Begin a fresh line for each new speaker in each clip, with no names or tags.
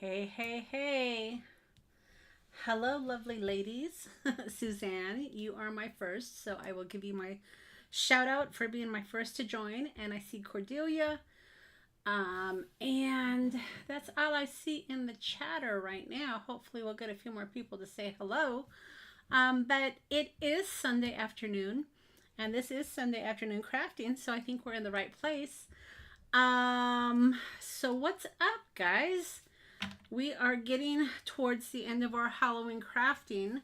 Hey, hey, hey. Hello, lovely ladies. Suzanne, you are my first, so I will give you my shout out for being my first to join. And I see Cordelia. And that's all I see in the chatter right now. Hopefully, we'll get a few more people to say hello. But it is Sunday afternoon, and this is Sunday afternoon crafting, so I think we're in the right place. So what's up, guys? We are getting towards the end of our Halloween crafting.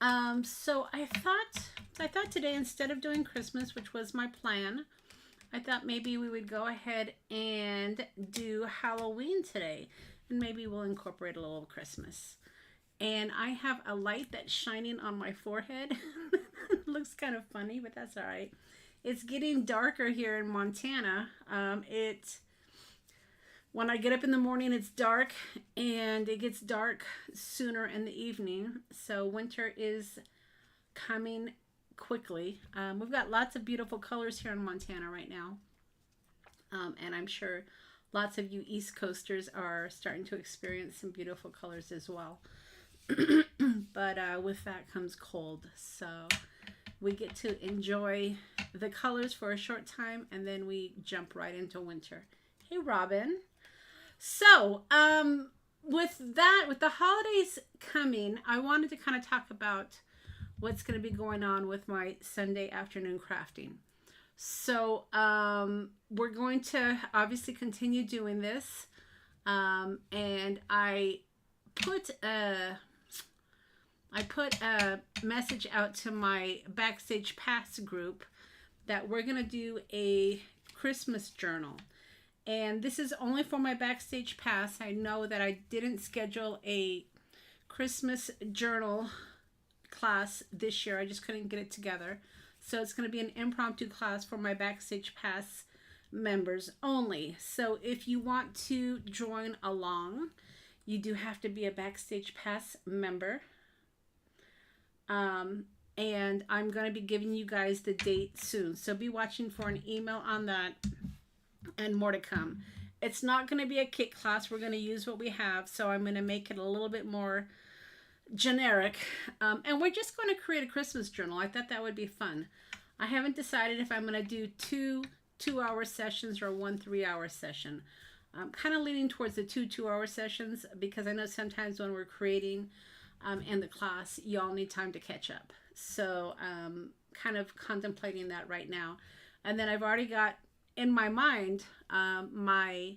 So I thought today, instead of doing Christmas, which was my plan, I thought maybe we would go ahead and do Halloween today, and maybe we'll incorporate a little Christmas. And I have a light that's shining on my forehead. Looks kind of funny, but that's all right. It's getting darker here in Montana. When I get up in the morning, it's dark, and it gets dark sooner in the evening. So winter is coming quickly. We've got lots of beautiful colors here in Montana right now. And I'm sure lots of you East Coasters are starting to experience some beautiful colors as well. But with that comes cold. So we get to enjoy the colors for a short time, and then we jump right into winter. Hey, Robin. So, with the holidays coming, I wanted to kind of talk about what's going to be going on with my Sunday afternoon crafting. So, we're going to obviously continue doing this. And I put a message out to my Backstage Pass group that we're going to do a Christmas journal. And this is only for my Backstage Pass. I know that I didn't schedule a Christmas journal class this year. I just couldn't get it together. So it's going to be an impromptu class for my Backstage Pass members only. So if you want to join along, you do have to be a Backstage Pass member. And I'm going to be giving you guys the date soon. So be watching for an email on that. And more to come. It's not going to be a kit class. We're going to use what we have. So I'm going to make it a little bit more generic. And we're just going to create a Christmas journal. I thought that would be fun. I haven't decided if I'm going to do two 2-hour sessions or one 3-hour session. I'm kind of leaning towards the two 2-hour sessions, because I know sometimes when we're creating in the class, y'all need time to catch up. So kind of contemplating that right now. And then I've already got in my mind my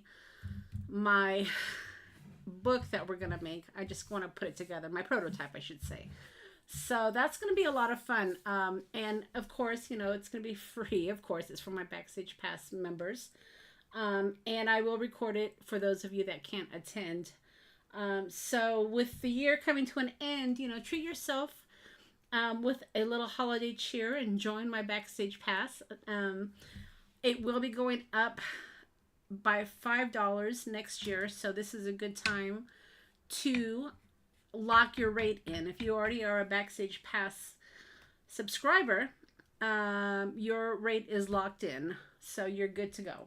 book that we're going to make. I just want to put it together, my prototype, I should say. So that's going to be a lot of fun. And of course, it's going to be free. Of course, it's for my Backstage Pass members. And I will record it for those of you that can't attend. So with the year coming to an end, treat yourself with a little holiday cheer and join my Backstage Pass. It will be going up by $5 next year. So this is a good time to lock your rate in. If you already are a Backstage Pass subscriber, your rate is locked in. So you're good to go.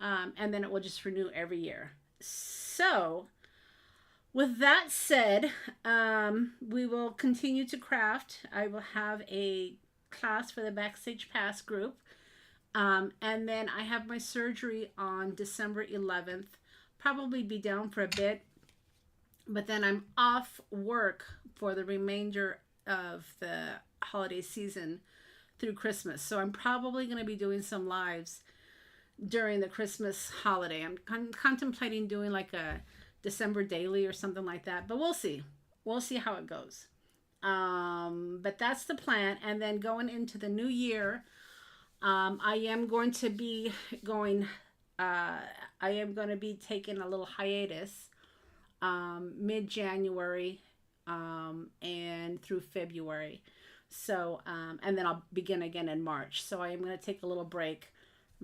And then it will just renew every year. So with that said, we will continue to craft. I will have a class for the Backstage Pass group. And then I have my surgery on December 11th. Probably be down for a bit. But then I'm off work for the remainder of the holiday season through Christmas. So I'm probably going to be doing some lives during the Christmas holiday. I'm contemplating doing like a December daily or something like that. But we'll see. We'll see how it goes. But that's the plan. And then going into the new year, I am going to be taking a little hiatus mid-January and through February. So, and then I'll begin again in March. So I am going to take a little break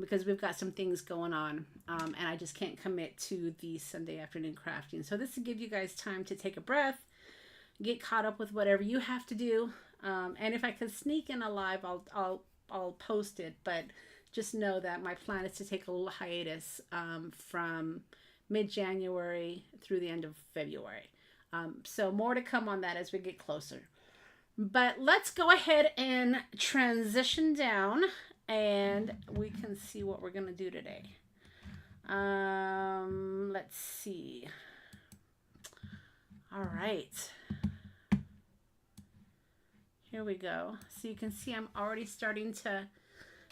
because we've got some things going on, and I just can't commit to the Sunday afternoon crafting. So this will give you guys time to take a breath, get caught up with whatever you have to do. And if I can sneak in a live, I'll post it, but just know that my plan is to take a little hiatus from mid-January through the end of February. So more to come on that as we get closer. But let's go ahead and transition down, and we can see what we're going to do today. Let's see. All right. Here we go. So you can see I'm already starting to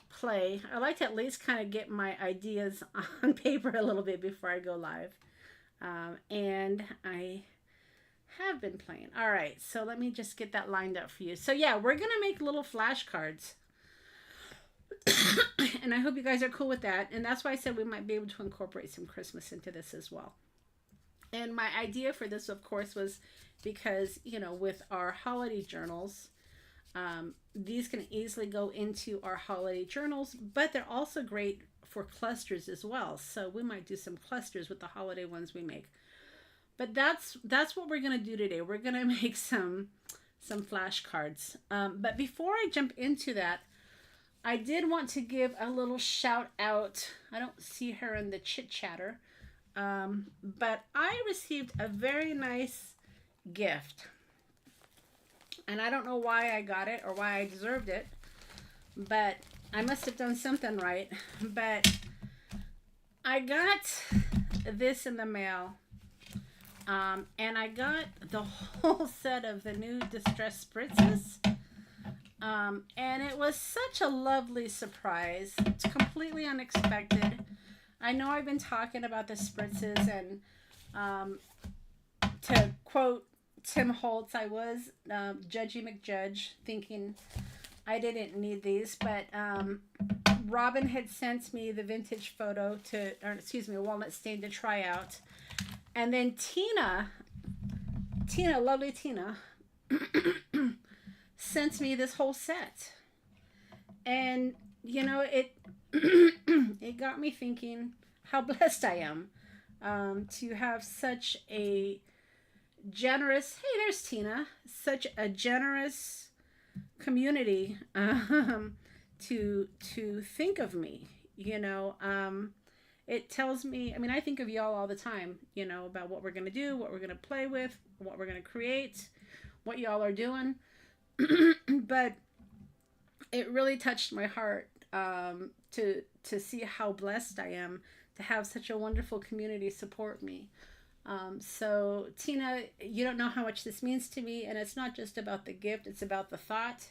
play. I like to at least kind of get my ideas on paper a little bit before I go live. And I have been playing. All right, so let me just get that lined up for you. So yeah, we're gonna make little flashcards. And I hope you guys are cool with that. And that's why I said we might be able to incorporate some Christmas into this as well. And my idea for this, of course, was because, you know, with our holiday journals, these can easily go into our holiday journals, but they're also great for clusters as well. So we might do some clusters with the holiday ones we make. But that's what we're going to do today. We're going to make some flashcards. But before I jump into that, I did want to give a little shout out. I don't see her in the chit chatter, but I received a very nice gift. And I don't know why I got it or why I deserved it, but I must have done something right. But I got this in the mail. And I got the whole set of the new Distress Spritzes. And it was such a lovely surprise. It's completely unexpected. I know I've been talking about the spritzes, and to quote Tim Holtz, I was Judgy McJudge, thinking I didn't need these, but Robin had sent me the vintage photo walnut stain to try out. And then Tina, lovely Tina, sent me this whole set. And, you know, it it got me thinking how blessed I am to have such a generous, hey, there's Tina, such a generous community to think of me, you know. It tells me, I mean, I think of y'all all the time, you know, about what we're going to do, what we're going to play with, what we're going to create, what y'all are doing. But it really touched my heart to see how blessed I am to have such a wonderful community support me. So Tina, you don't know how much this means to me, and it's not just about the gift, it's about the thought.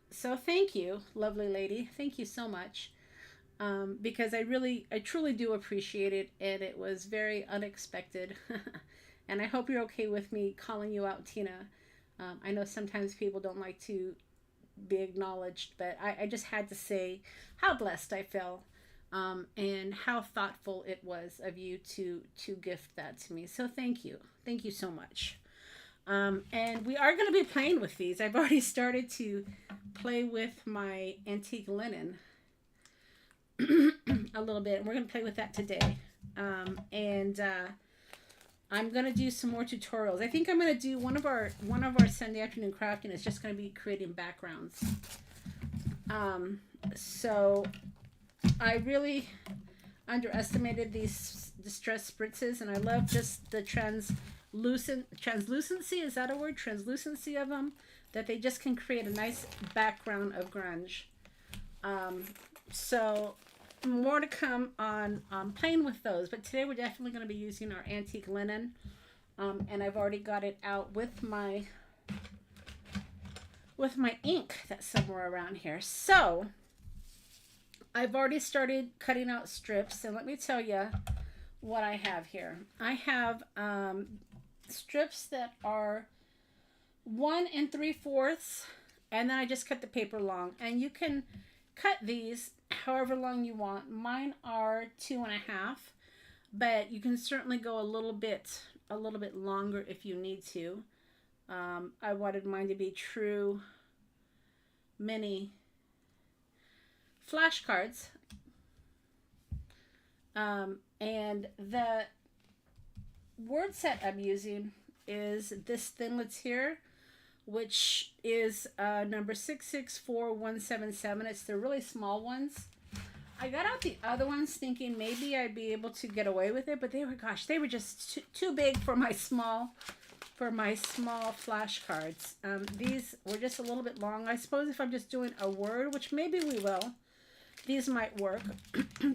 So thank you, lovely lady. Thank you so much. Because I truly do appreciate it, and it was very unexpected. And I hope you're okay with me calling you out, Tina. I know sometimes people don't like to be acknowledged, but I just had to say how blessed I feel, and how thoughtful it was of you to gift that to me. So thank you so much. And we are going to be playing with these. I've already started to play with my antique linen a little bit, and we're going to play with that today. And I'm going to do some more tutorials. I think I'm going to do one of our Sunday afternoon crafting is just going to be creating backgrounds. So I really underestimated these Distress Spritzes, and I love just the translucency, is that a word? Translucency of them, that they just can create a nice background of grunge. So more to come on playing with those, but today we're definitely going to be using our antique linen, and I've already got it out with my ink that's somewhere around here. So I've already started cutting out strips, and let me tell you what I have here. I have strips that are 1 3/4, and then I just cut the paper long, and you can cut these however long you want. Mine are 2.5, but you can certainly go a little bit longer if you need to. I wanted mine to be true mini flashcards. And the word set I'm using is this Thinlits here, which is number 664177. It's the really small ones. I got out the other ones thinking maybe I'd be able to get away with it, but they were, gosh, they were just too big for my small flashcards. These were just a little bit long. I suppose if I'm just doing a word, which maybe we will, these might work.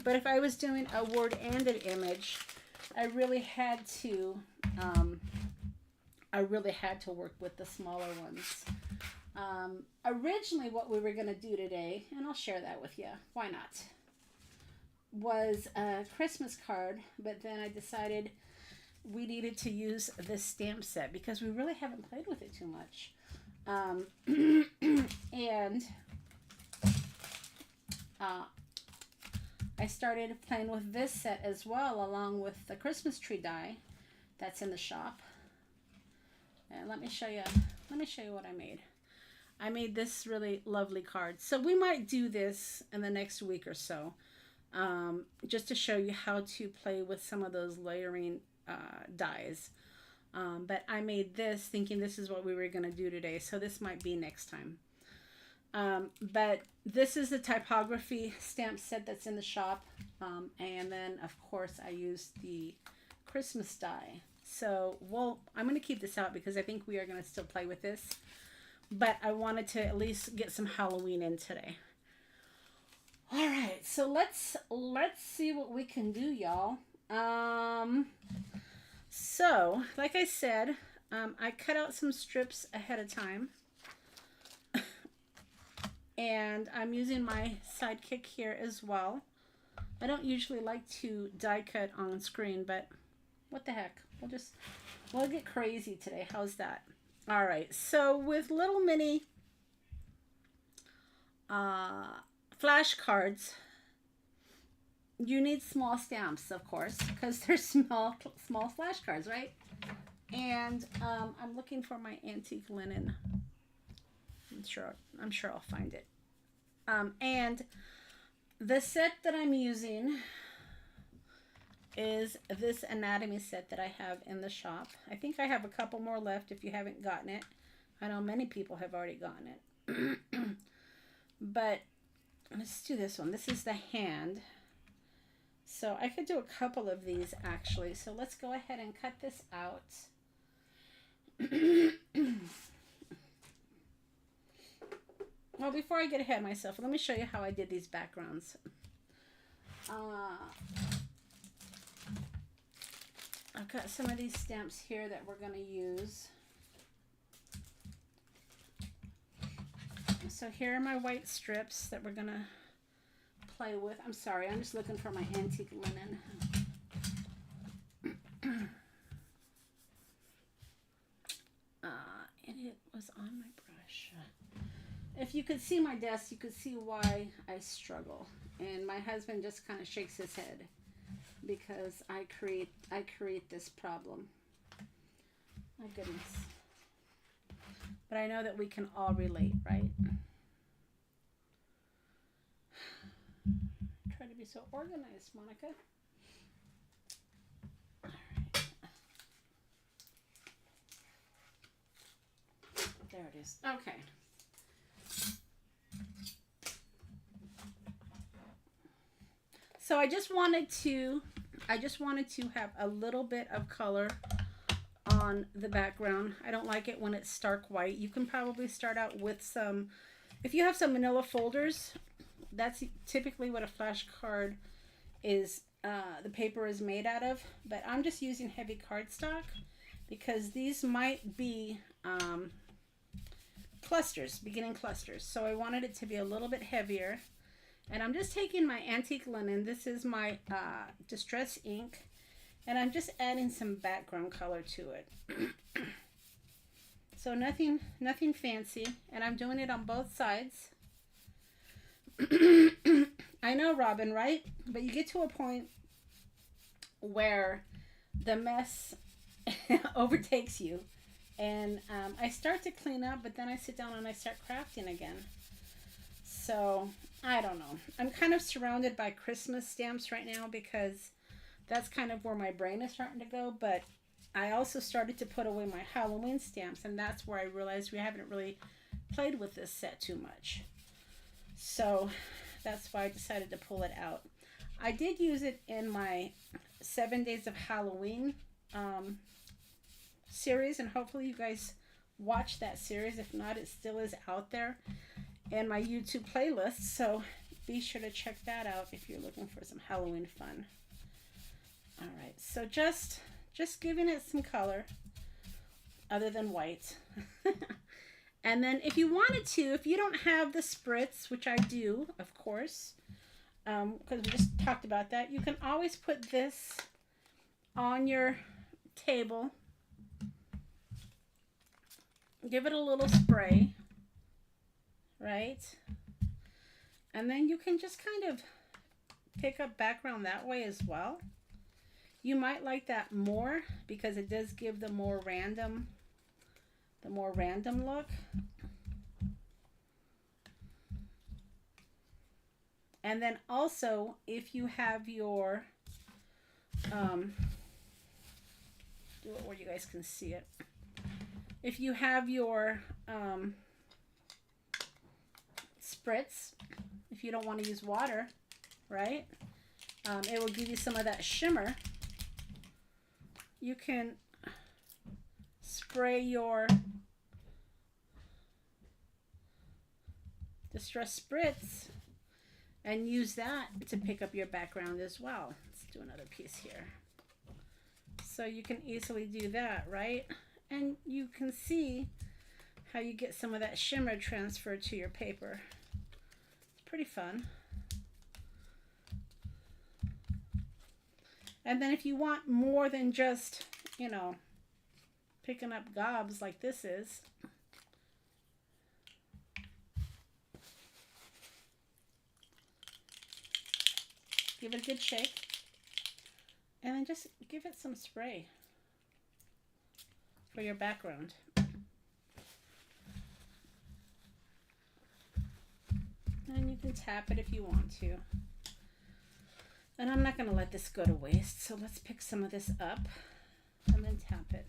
But if I was doing a word and an image, I really had to work with the smaller ones. Originally what we were going to do today, and I'll share that with you, why not, was a Christmas card, but then I decided we needed to use this stamp set because we really haven't played with it too much. And I started playing with this set as well, along with the Christmas tree die that's in the shop. And let me show you what I made. I made this really lovely card. So we might do this in the next week or so, just to show you how to play with some of those layering dies. But I made this thinking this is what we were going to do today, so this might be next time. But this is the typography stamp set that's in the shop, and then of course I used the Christmas die. So I'm going to keep this out because I think we are going to still play with this, but I wanted to at least get some Halloween in today. All right, so let's see what we can do, y'all. So like I said, I cut out some strips ahead of time, and I'm using my Sidekick here as well. I don't usually like to die cut on screen, but what the heck, we'll get crazy today. How's that? All right, so with little mini flashcards, you need small stamps, of course, because they're small flashcards, right? And I'm looking for my antique linen. I'm sure I'll find it. And the set that I'm using is this anatomy set that I have in the shop. I think I have a couple more left if you haven't gotten it. I know many people have already gotten it. But let's do this one. This is the hand. So I could do a couple of these actually. So let's go ahead and cut this out. Well, before I get ahead of myself, let me show you how I did these backgrounds. I've got some of these stamps here that we're going to use. So here are my white strips that we're going to play with. I'm sorry, I'm just looking for my antique linen. And it was on my brush. If you could see my desk, you could see why I struggle. And my husband just kind of shakes his head because I create this problem. My goodness. But I know that we can all relate, right? Try to be so organized, Monica. All right. There it is. Okay. So I just wanted to have a little bit of color on the background. I don't like it when it's stark white. You can probably start out with some, if you have some manila folders, that's typically what a flashcard is, the paper is made out of. But I'm just using heavy cardstock because these might be clusters, beginning clusters. So I wanted it to be a little bit heavier. And I'm just taking my antique linen. This is my distress ink. And I'm just adding some background color to it. So nothing fancy. And I'm doing it on both sides. I know, Robin, right? But you get to a point where the mess overtakes you. And I start to clean up, but then I sit down and I start crafting again. So I don't know. I'm kind of surrounded by Christmas stamps right now because that's kind of where my brain is starting to go. But I also started to put away my Halloween stamps, and that's where I realized we haven't really played with this set too much. So That's why I decided to pull it out. I did use it in my 7 Days of Halloween series, and hopefully you guys watch that series. If not, it still is out there in my YouTube playlist, so be sure to check that out if you're looking for some Halloween fun. All right, so just giving it some color other than white. And then if you wanted to, if you don't have the spritz, which I do, of course, because we just talked about that, you can always put this on your table. Give it a little spray, right? And then you can just kind of pick up background that way as well. You might like that more because it does give the more random look. And then also, if you have your do it where you guys can see it. If you have your spritz, if you don't want to use water, right? It will give you some of that shimmer. You can spray your Distress Spritz and use that to pick up your background as well. Let's do another piece here. So you can easily do that, right? And you can see how you get some of that shimmer transferred to your paper. It's pretty fun. And then if you want more than just, you know, picking up gobs like this is, give it a good shake. And then just give it some spray for your background. And you can tap it if you want to. And I'm not going to let this go to waste, so let's pick some of this up and then tap it.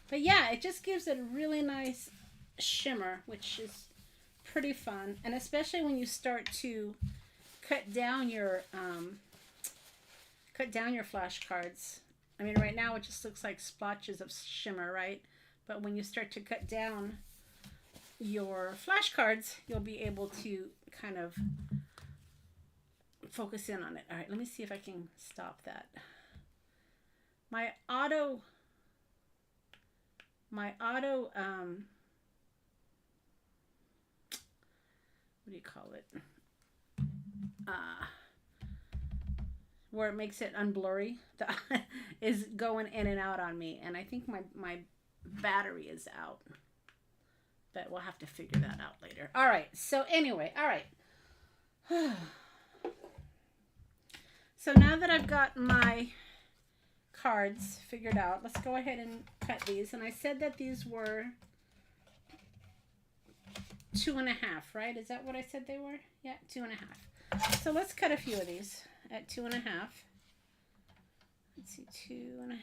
But yeah, it just gives it a really nice shimmer, which is pretty fun. And especially when you start to cut down your flashcards. I mean, right now it just looks like splotches of shimmer, right? But when you start to cut down your flashcards, you'll be able to kind of focus in on it. All right, let me see if I can stop that. My auto what do you call it? Where it makes it unblurry is going in and out on me, and I think my battery is out, but we'll have to figure that out later. All right, so anyway, all right. So now that I've got my cards figured out, let's go ahead and cut these. And I said that these were 2.5, right? Is that what I said they were? Yeah, 2.5. So let's cut a few of these at 2.5. Let's see, 2.5.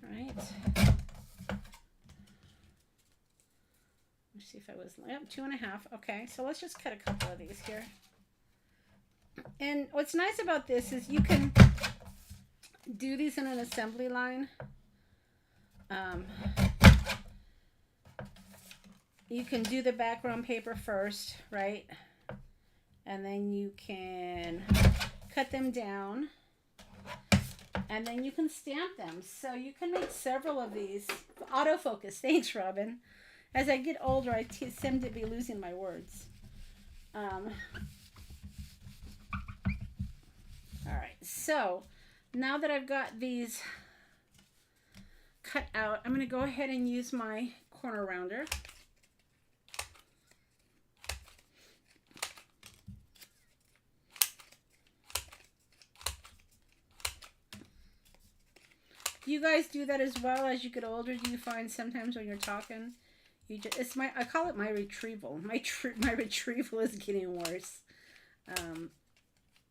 Right. Let's see if I was, yep, 2.5. Okay, so let's just cut a couple of these here. And what's nice about this is you can do these in an assembly line. You can do the background paper first, right? And then you can cut them down. And then you can stamp them. So you can make several of these. Autofocus. Thanks, Robin. As I get older, I seem to be losing my words. All right, so now that I've got these cut out, I'm going to go ahead and use my corner rounder. Do you guys do that as well as you get older? Do you find sometimes when you're talking, you just, I call it my retrieval. My retrieval is getting worse.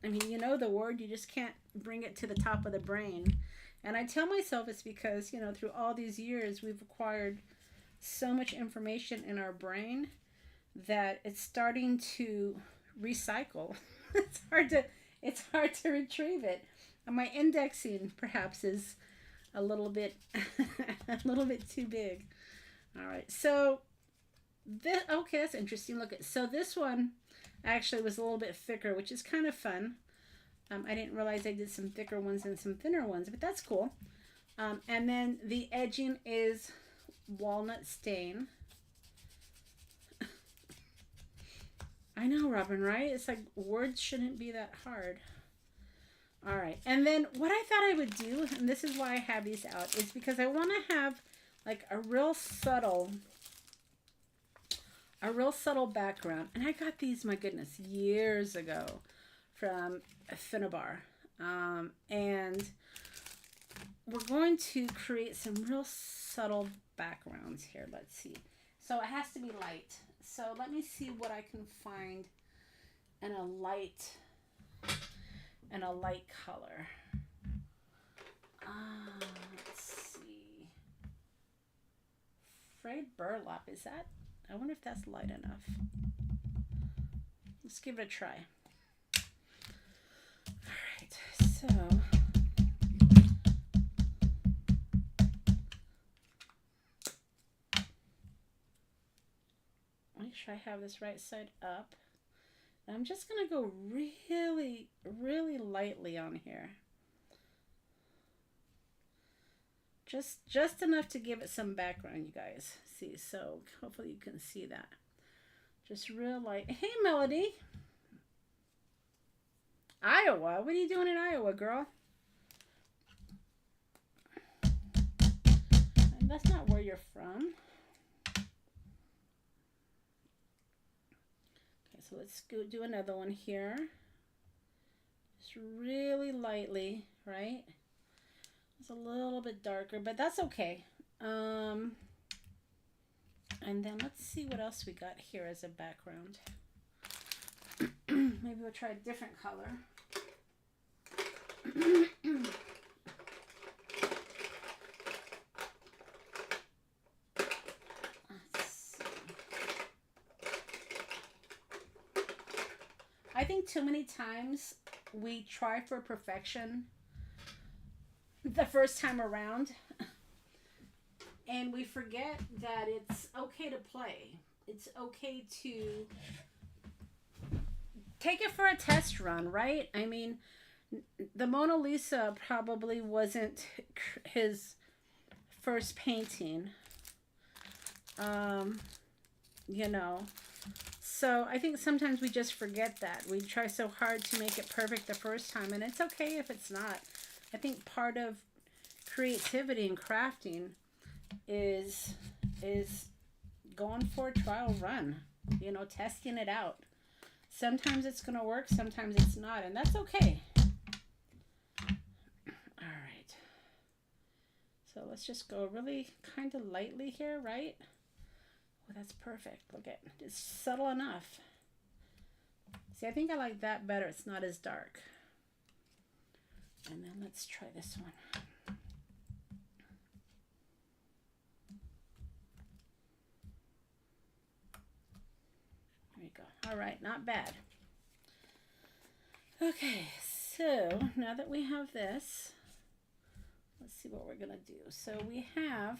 I mean, you know the word, you just can't bring it to the top of the brain. And I tell myself it's because, you know, through all these years, we've acquired so much information in our brain that it's starting to recycle. It's hard to retrieve it. And my indexing perhaps is a little bit a little bit too big. All right, so this, okay, that's interesting. Look at, so this one actually was a little bit thicker, which is kind of fun. I didn't realize I did some thicker ones and some thinner ones, but that's cool. And then the edging is walnut stain. I know, Robin, right? It's like words shouldn't be that hard. All right, and then what I thought I would do, and this is why I have these out, is because I want to have like a real subtle background. And I got these, my goodness, years ago from Finnabar. And we're going to create some real subtle backgrounds here. Let's see. So it has to be light. So let me see what I can find in a light color. Let's see. Frayed burlap, is that? I wonder if that's light enough. Let's give it a try. All right, so make sure I have this right side up. And I'm just gonna go really, really lightly on here. Just enough to give it some background, you guys. See, so hopefully you can see that. Just real light. Hey, Melody. Iowa. What are you doing in Iowa, girl? And that's not where you're from. Okay, so let's go do another one here. Just really lightly, right? It's a little bit darker, but that's okay. And then let's see what else we got here as a background. Maybe we'll try a different color. Let's see. I think too many times we try for perfection the first time around, and we forget that it's okay to play. It's okay to take it for a test run, right? I mean, the Mona Lisa probably wasn't his first painting, you know. So I think sometimes we just forget that. We try so hard to make it perfect the first time, and it's okay if it's not. I think part of creativity and crafting is going for a trial run, you know, testing it out. Sometimes it's going to work, sometimes it's not, and that's okay. All right. So let's just go really kind of lightly here, right? Oh, that's perfect. Look at it. It's subtle enough. See, I think I like that better. It's not as dark. And then let's try this one. There you go. All right, not bad. Okay, so now that we have this, let's see what we're gonna do. So we have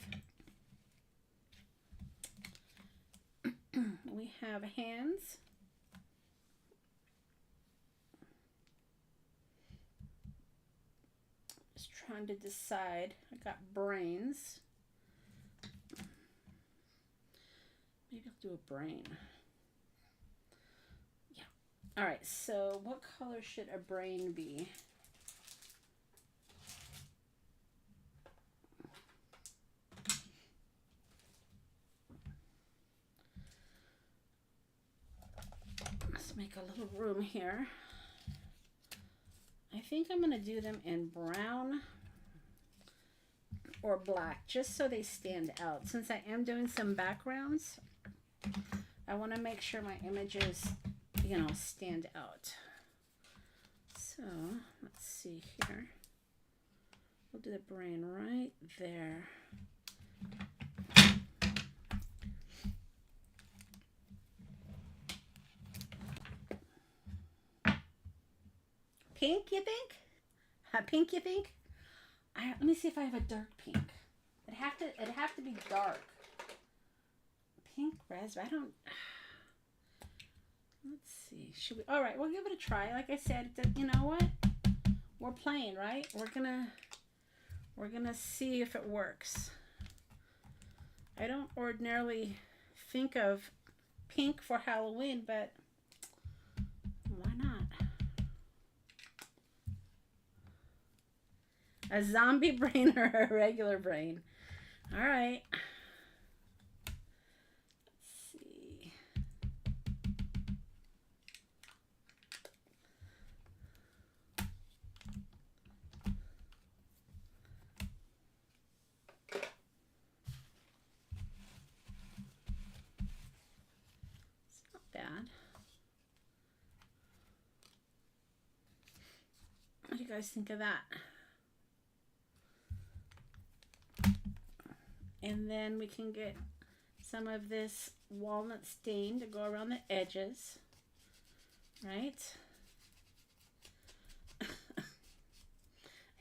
hands. Trying to decide. I got brains. Maybe I'll do a brain. Yeah. All right, so what color should a brain be? Let's make a little room here. I think I'm going to do them in brown or black, just so they stand out. Since I am doing some backgrounds, I want to make sure my images, you know, stand out. So let's see here. We'll do the brain right there. Pink, you think? Pink, you think? Let me see if I have a dark pink. It'd have to be dark. Pink raspberry. I don't. Let's see. Should we? All right, we'll give it a try. Like I said, you know what? We're playing, right? We're gonna see if it works. I don't ordinarily think of pink for Halloween, but why not? A zombie brain or a regular brain? All right. Let's see. It's not bad. What do you guys think of that? And then we can get some of this walnut stain to go around the edges, right?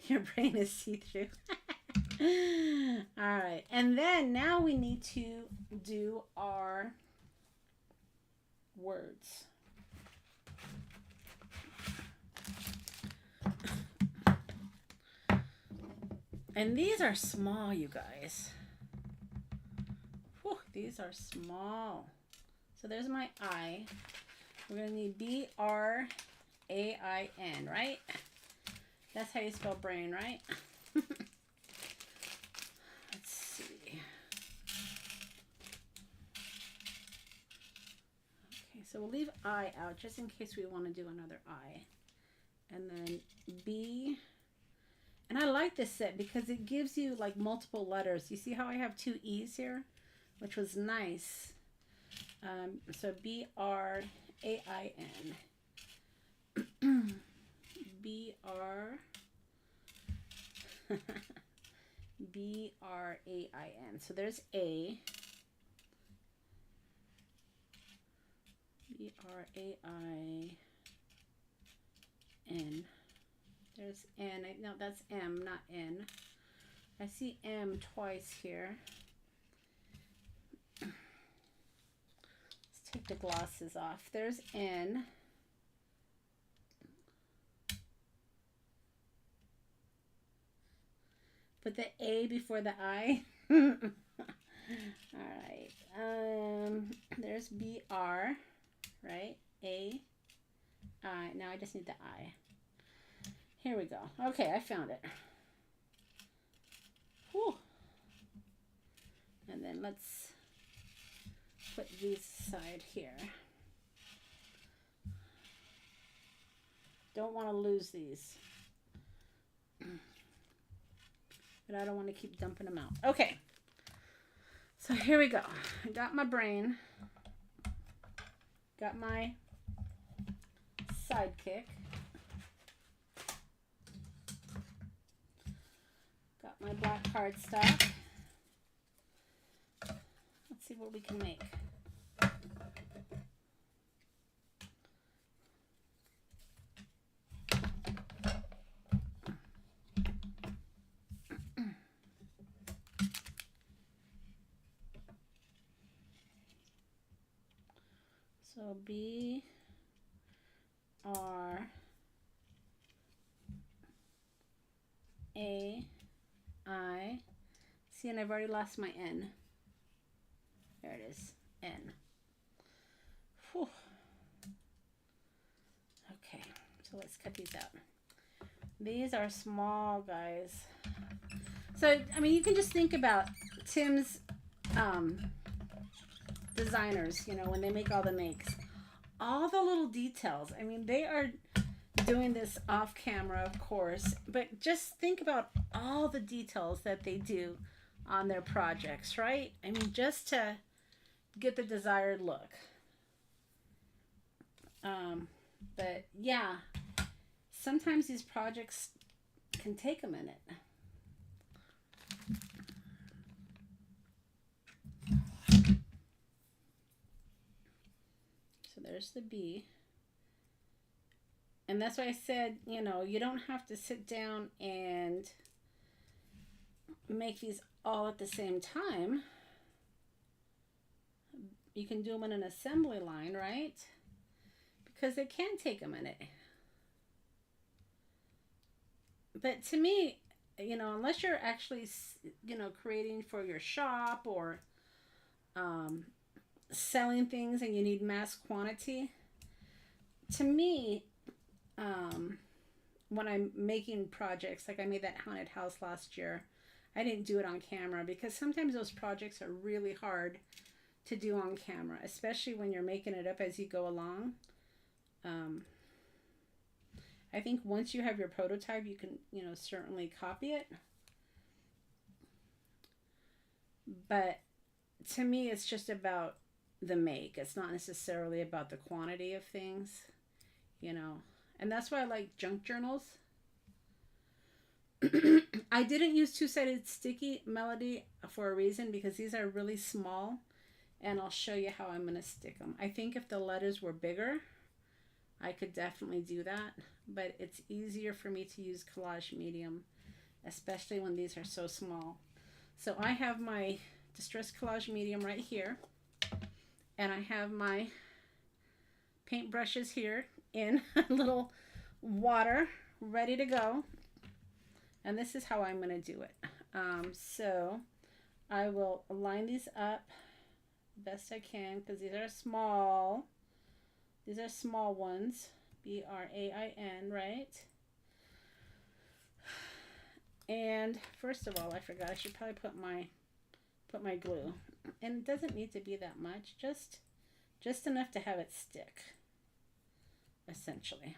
Your brain is see-through. All right, and then now we need to do our words. And these are small, you guys. Whew, these are small. So there's my I. We're going to need B-R-A-I-N, right? That's how you spell brain, right? Let's see. Okay, so we'll leave I out just in case we want to do another I. And then B. And I like this set because it gives you like multiple letters. You see how I have two E's here? Which was nice. So B-R-A-I-N. B-R B-R-A-I-N. So there's A. B-R-A-I-N. There's N. No, that's M, not N. I see M twice here. Let's take the glosses off. There's N. Put the A before the I. All right. There's B-R, right? A, I. Now I just need the I. Here we go. Okay, I found it. Whew. And then let's put these aside here. Don't want to lose these. But I don't want to keep dumping them out. Okay. So here we go. I got my brain. Got my sidekick. Got my black cardstock. Let's see what we can make. So B R A I. See, and I've already lost my N. There it is, N. Whew. Okay, so let's cut these out. These are small, guys. So, I mean, you can just think about Tim's designers, you know, when they make all the makes. All the little details. I mean, they are doing this off camera, of course, but just think about all the details that they do on their projects, right? I mean, just to get the desired look. But yeah, sometimes these projects can take a minute. So there's the B. And that's why I said, you know, you don't have to sit down and make these all at the same time. You can do them in an assembly line, right? Because it can take a minute. But to me, you know, unless you're actually, you know, creating for your shop or selling things and you need mass quantity, to me, when I'm making projects, like I made that haunted house last year, I didn't do it on camera because sometimes those projects are really hard to do on camera, especially when you're making it up as you go along. I think once you have your prototype, you can, you know, certainly copy it. But to me, it's just about the make. It's not necessarily about the quantity of things, you know. And that's why I like junk journals. I didn't use two-sided sticky melody for a reason, because these are really small, and I'll show you how I'm going to stick them. I think if the letters were bigger, I could definitely do that, but it's easier for me to use collage medium, especially when these are so small. So I have my Distress Collage medium right here, and I have my paint brushes here in a little water ready to go. And this is how I'm going to do it. So I will line these up best I can, because these are small. These are small ones. B-R-A-I-N, right? And first of all, I forgot, I should probably put my glue. And it doesn't need to be that much, just enough to have it stick, essentially.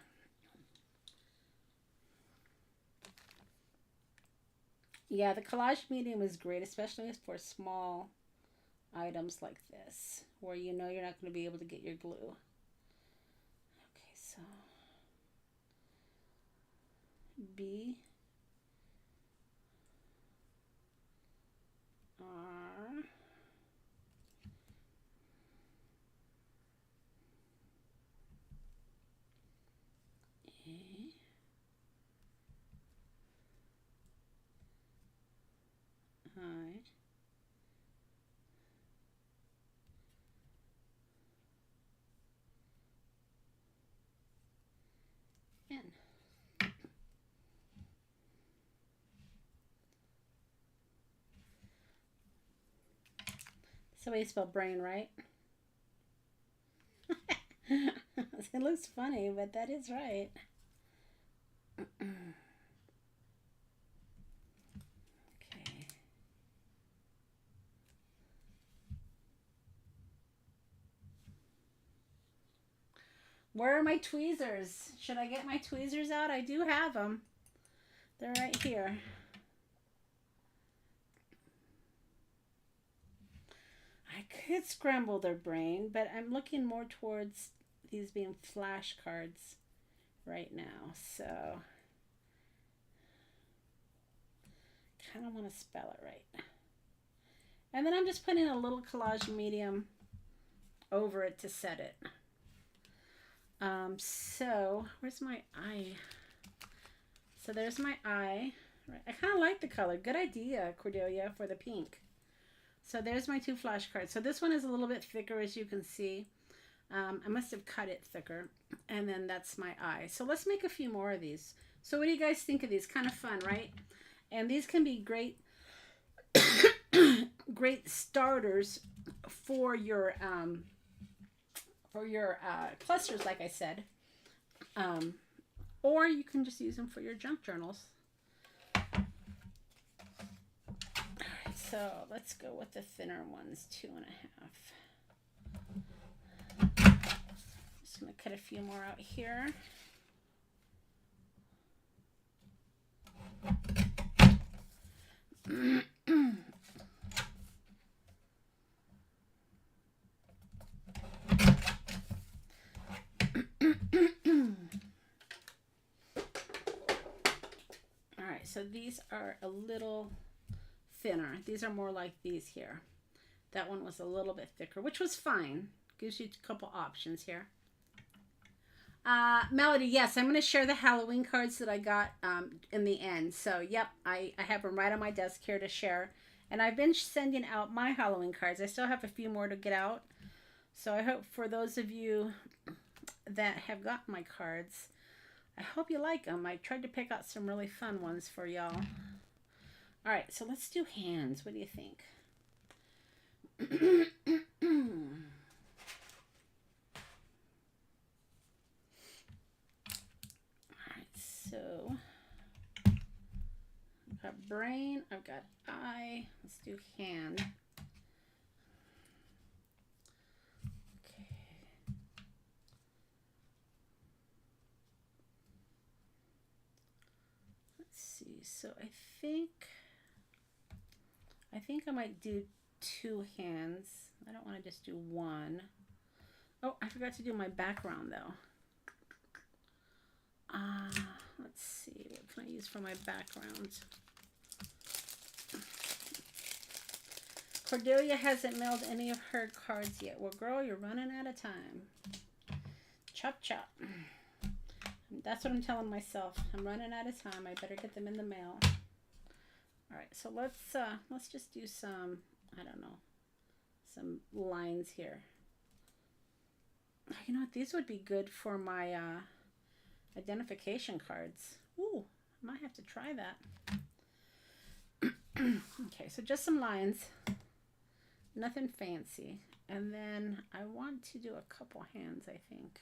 Yeah, the collage medium is great, especially for small items like this, where you know you're not going to be able to get your glue. Okay, so B R A I N. That's the way you spell brain, right? It looks funny, but that is right. Okay. Where are my tweezers? Should I get my tweezers out? I do have them. They're right here. I could scramble their brain, but I'm looking more towards these being flashcards right now. So kind of want to spell it right. And then I'm just putting a little collage medium over it to set it. So where's my eye? So there's my eye. I kind of like the color. Good idea, Cordelia, for the pink. So there's my two flashcards. So this one is a little bit thicker, as you can see. I must have cut it thicker. And then that's my eye. So let's make a few more of these. So what do you guys think of these? Kind of fun, right? And these can be great great starters for your clusters, like I said. Or you can just use them for your junk journals. Alright, so let's go with the thinner ones, 2.5. Just going to cut a few more out here. Alright, so these are a little thinner. These are more like these here. That one was a little bit thicker, which was fine. Gives you a couple options here. Melody, yes, I'm going to share the Halloween cards that I got in the end. So, yep, I have them right on my desk here to share. And I've been sending out my Halloween cards. I still have a few more to get out. So I hope for those of you that have got my cards, I hope you like them. I tried to pick out some really fun ones for y'all. All right, so let's do hands. What do you think? So, I've got brain, I've got eye, let's do hand. Okay. Let's see, so I think I might do 2 hands. I don't want to just do 1. Oh, I forgot to do my background though. Let's see, what can I use for my background? Cordelia hasn't mailed any of her cards yet. Well, girl, you're running out of time. Chop, chop. That's what I'm telling myself. I'm running out of time. I better get them in the mail. All right, so let's just do some, I don't know, some lines here. You know what? These would be good for my identification cards. Ooh, I might have to try that. Okay, so just some lines. Nothing fancy. And then I want to do a couple hands, I think.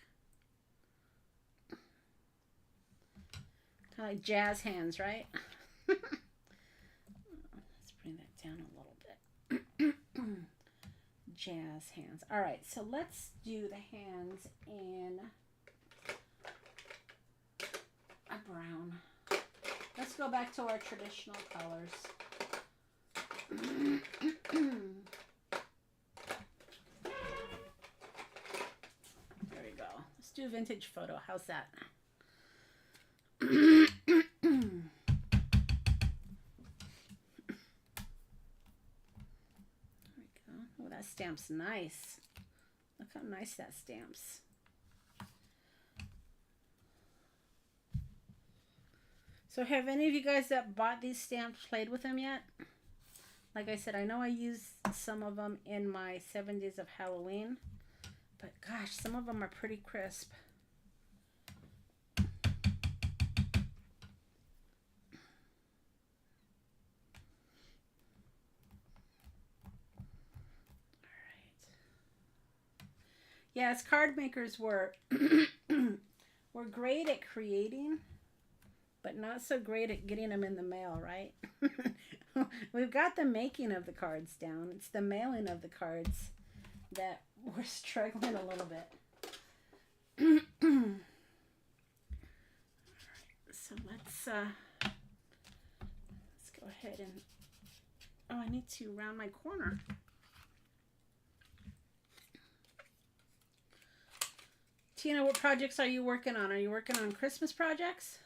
Kind of like jazz hands, right? Let's bring that down a little bit. Jazz hands. All right, so let's do the hands in a brown. Let's go back to our traditional colors. There we go. Let's do a vintage photo. How's that? There we go. Oh, that stamp's nice. Look how nice that stamps. So have any of you guys that bought these stamps played with them yet? Like I said, I know I used some of them in my 7 Days of Halloween, but gosh, some of them are pretty crisp. Yes, card makers were great at creating, but not so great at getting them in the mail, right? We've got the making of the cards down. It's the mailing of the cards that we're struggling a little bit. All right, so let's go ahead and, oh, I need to round my corner. Tina, what projects are you working on? Are you working on Christmas projects?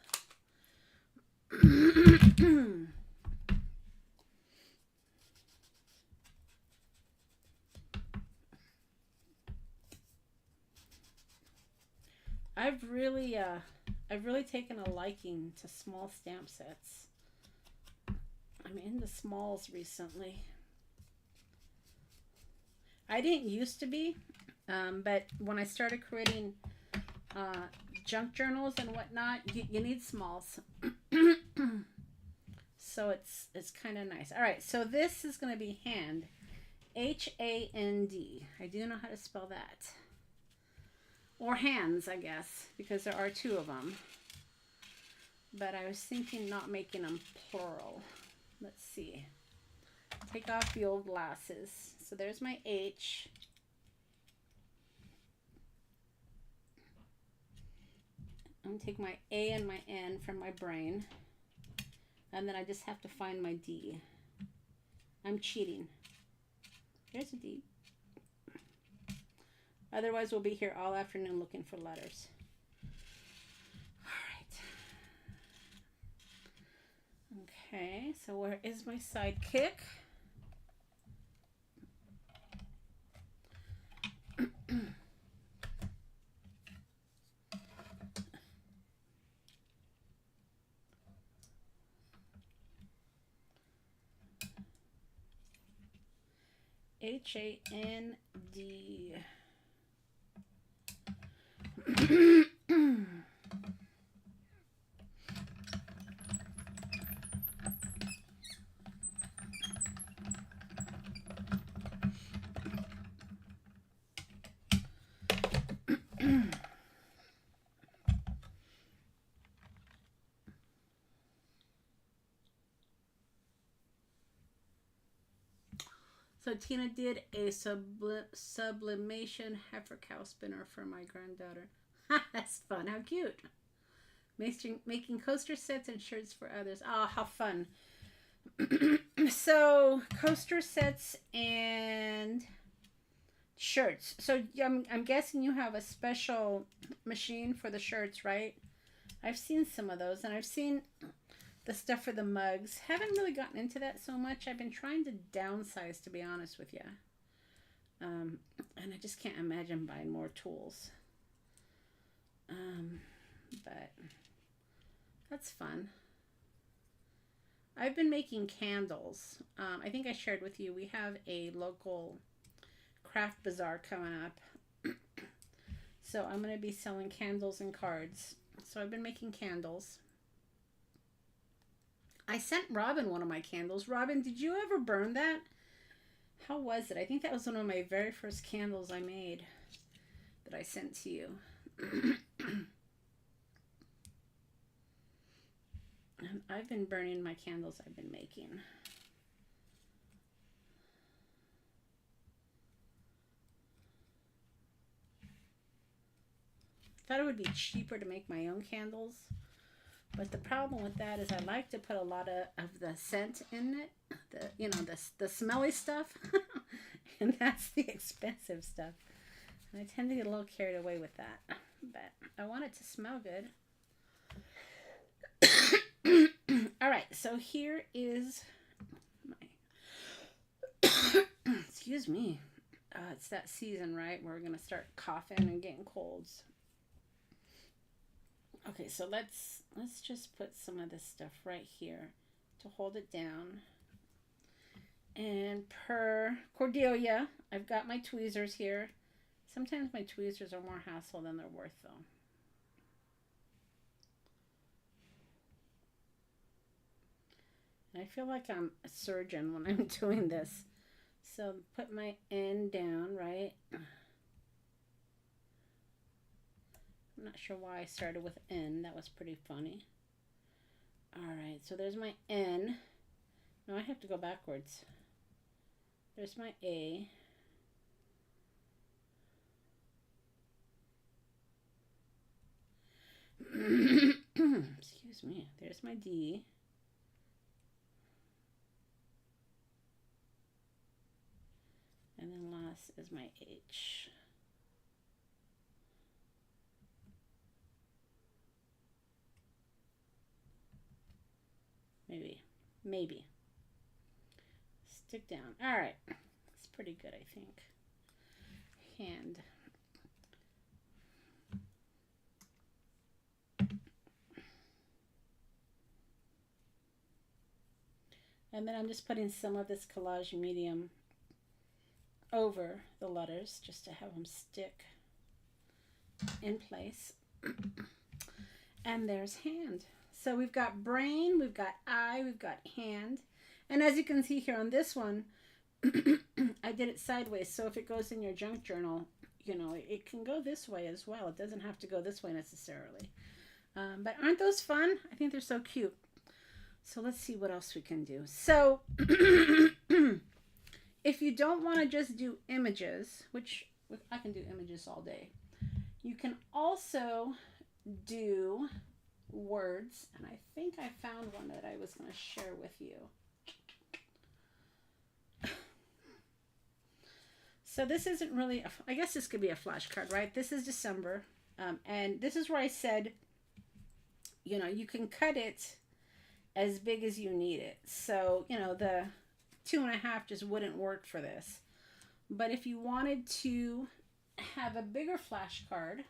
I've really taken a liking to small stamp sets. I'm into smalls recently. I didn't used to be, but when I started creating junk journals and whatnot, you need smalls. So it's kind of nice. All right, so this is going to be hand. H-A-N-D. I do know how to spell that. Or hands, I guess, because there are 2 of them. But I was thinking not making them plural. Let's see. Take off the old glasses. So there's my H. I'm going to take my A and my N from my brain. And then I just have to find my D. I'm cheating. There's a D. Otherwise, we'll be here all afternoon looking for letters. All right. Okay, so where is my sidekick? H-A-N-D. So Tina did a sublimation heifer cow spinner for my granddaughter. That's fun. How cute. Making coaster sets and shirts for others. Oh, how fun. So coaster sets and shirts. So I'm guessing you have a special machine for the shirts, right? I've seen some of those, and I've seen the stuff for the mugs. Haven't really gotten into that so much. I've been trying to downsize, to be honest with you. And I just can't imagine buying more tools. But that's fun. I've been making candles. I think I shared with you, we have a local craft bazaar coming up. So I'm going to be selling candles and cards. So I've been making candles. I sent Robin one of my candles. Robin, did you ever burn that? How was it? I think that was one of my very first candles I made that I sent to you. And I've been burning my candles I've been making. Thought it would be cheaper to make my own candles. But the problem with that is I like to put a lot of the scent in it. The smelly stuff. And that's the expensive stuff. And I tend to get a little carried away with that. But I want it to smell good. All right, so here is my... Excuse me. It's that season, right? Where we're going to start coughing and getting colds. Okay, so let's just put some of this stuff right here to hold it down. And per Cordelia, I've got my tweezers here. Sometimes my tweezers are more hassle than they're worth, though. And I feel like I'm a surgeon when I'm doing this. So put my end down, right? I'm not sure why I started with N. That was pretty funny. Alright, so there's my N. No, I have to go backwards. There's my A. Excuse me. There's my D. And then last is my H. Maybe. Stick down. All right. It's pretty good, I think. Hand. And then I'm just putting some of this collage medium over the letters just to have them stick in place. And there's hand. So we've got brain, we've got eye, we've got hand. And as you can see here on this one, I did it sideways. So if it goes in your junk journal, you know, it can go this way as well. It doesn't have to go this way necessarily. But aren't those fun? I think they're so cute. So let's see what else we can do. So if you don't want to just do images, which I can do images all day, you can also do words. And I think I found one that I was going to share with you. So this isn't really, I guess this could be a flashcard, right? This is December. And this is where I said, you know, you can cut it as big as you need it. So, you know, the 2.5 just wouldn't work for this. But if you wanted to have a bigger flashcard,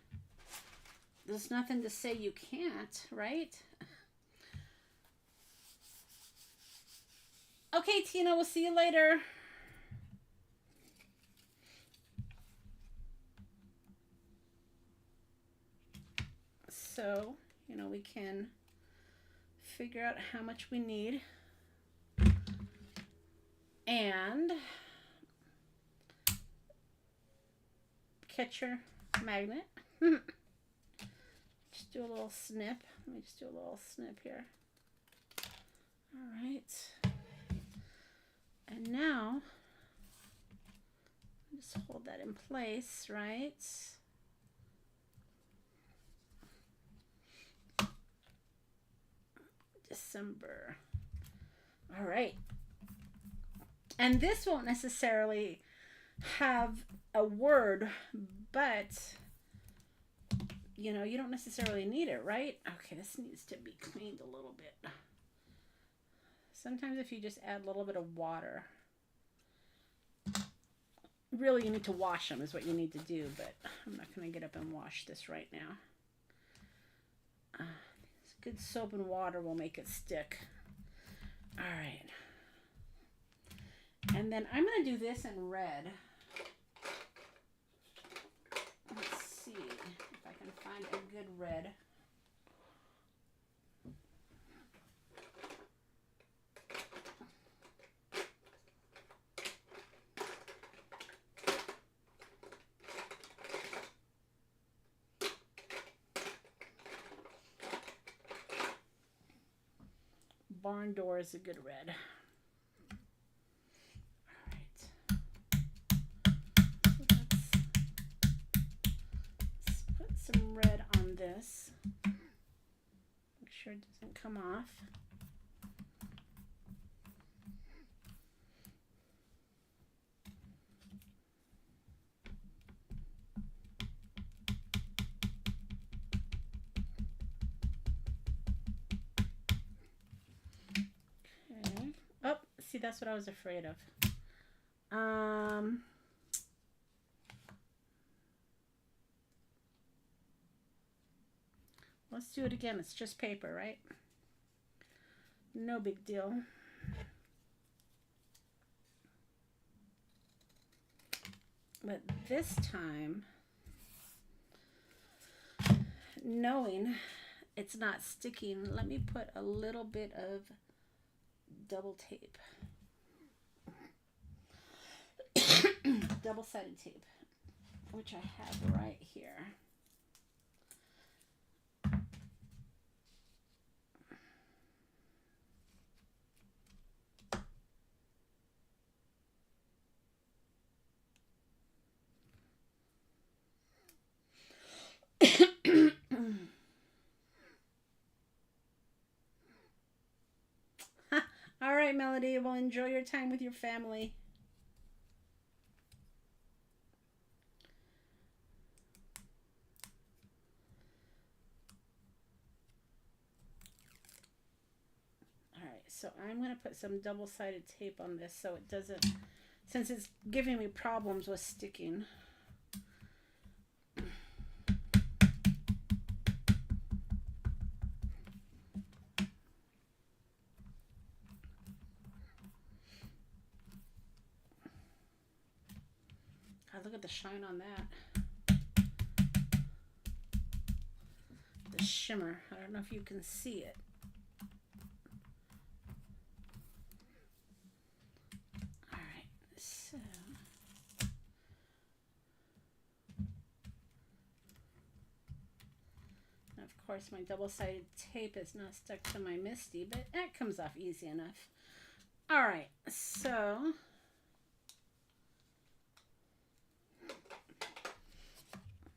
there's nothing to say you can't, right? Okay, Tina, we'll see you later. so, you know, we can figure out how much we need. And catcher magnet. Just do a little snip. Let me just do a little snip here. All right. And now, just hold that in place, right? December. All right. And this won't necessarily have a word, but you know, you don't necessarily need it, right? Okay, this needs to be cleaned a little bit. Sometimes if you just add a little bit of water, really you need to wash them is what you need to do, but I'm not going to get up and wash this right now. Good soap and water will make it stick. All right. And then I'm going to do this in red. Let's see if I can find a good red. Barn door is a good red. All right. So let's put some red on this. Make sure it doesn't come off. See, that's what I was afraid of. Let's do it again. It's just paper, right? No big deal. But this time, knowing it's not sticking, let me put a little bit of double tape. Double-sided tape, which I have right here. All right, Melody, well, enjoy your time with your family. So I'm going to put some double-sided tape on this so it doesn't, since it's giving me problems with sticking. God, look at the shine on that. The shimmer. I don't know if you can see it. Of course, my double-sided tape is not stuck to my MISTI, but that comes off easy enough. All right, so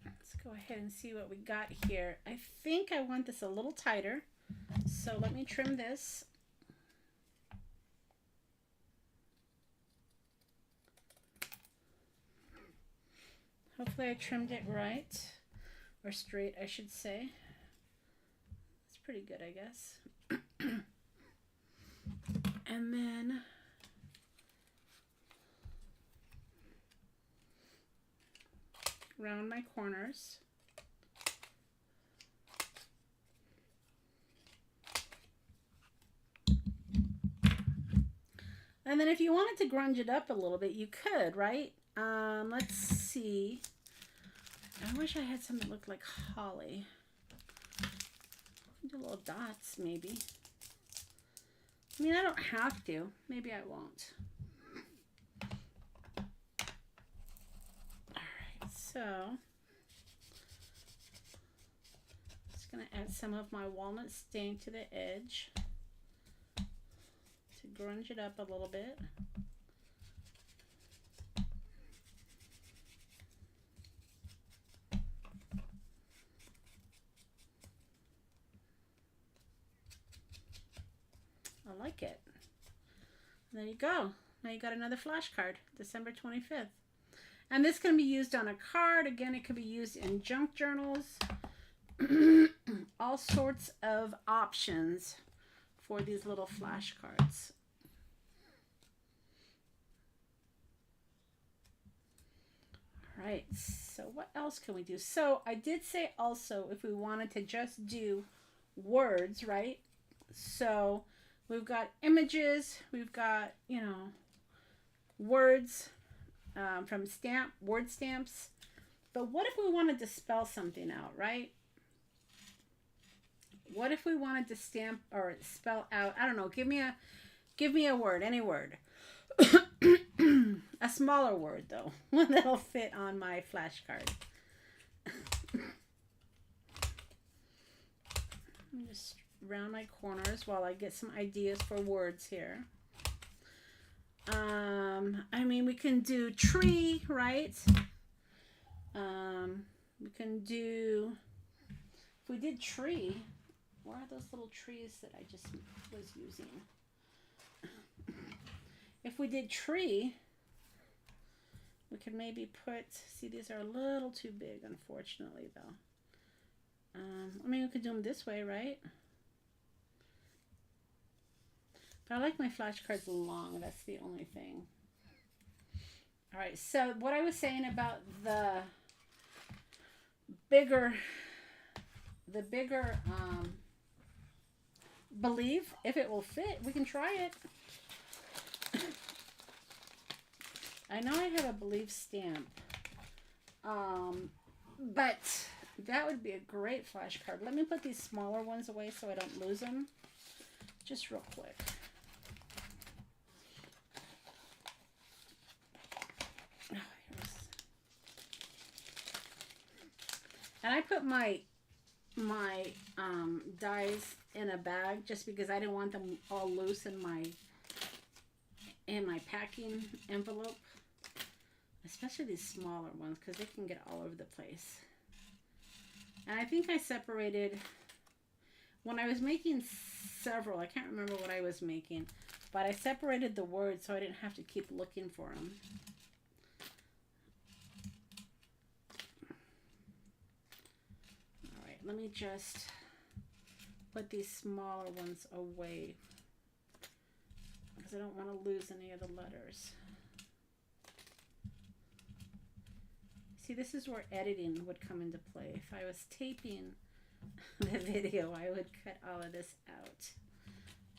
let's go ahead and see what we got here. I think I want this a little tighter, so let me trim this. Hopefully I trimmed it right, or straight, I should say. Pretty good, I guess. And then round my corners. And then if you wanted to grunge it up a little bit, you could, right? Let's see. I wish I had something that looked like holly. Do little dots, maybe. I mean, I don't have to. Maybe I won't. Alright, so just going to add some of my walnut stain to the edge to grunge it up a little bit. I like it. There you go. Now you got another flashcard, December 25th. And this can be used on a card. Again, it could be used in junk journals. All sorts of options for these little flashcards. All right, so what else can we do? So I did say also if we wanted to just do words, right? So we've got images, we've got, you know, words from word stamps. But what if we wanted to spell something out, right? What if we wanted to stamp or spell out, I don't know, give me a word, any word. A smaller word though, one that'll fit on my flashcard. Just round my corners while I get some ideas for words here. I mean, we can do tree, right? We can do, if we did tree, where are those little trees that I just was using? If we did tree, we could maybe put, see, these are a little too big, unfortunately, though. I mean, we could do them this way, right? But I like my flashcards long. That's the only thing. All right, so what I was saying about the bigger believe, if it will fit, we can try it. I know I have a believe stamp, but that would be a great flashcard. Let me put these smaller ones away so I don't lose them. Just real quick. And I put my dies in a bag just because I didn't want them all loose in my packing envelope, especially these smaller ones because they can get all over the place. And I think I separated when I was making several. I can't remember what I was making, but I separated the words so I didn't have to keep looking for them. All right, let me just put these smaller ones away because I don't want to lose any of the letters. See, this is where editing would come into play. If I was taping the video, I would cut all of this out.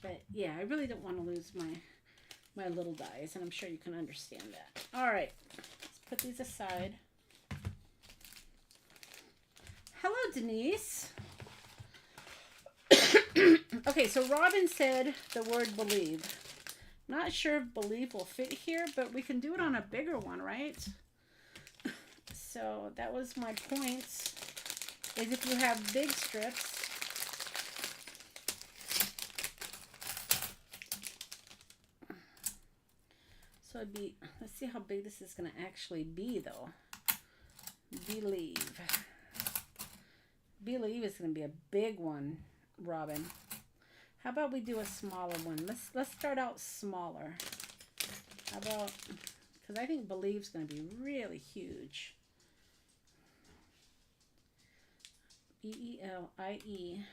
But yeah, I really don't want to lose my little dies, and I'm sure you can understand that. All right, let's put these aside. Hello, Denise. Okay, so Robin said the word believe. Not sure if believe will fit here, but we can do it on a bigger one, right? So that was my points, is if you have big strips. So it'd be, let's see how big this is going to actually be though. Believe. Believe is going to be a big one, Robin. How about we do a smaller one? Let's start out smaller. How about, because I think believe's going to be really huge. B-E-L-I-E.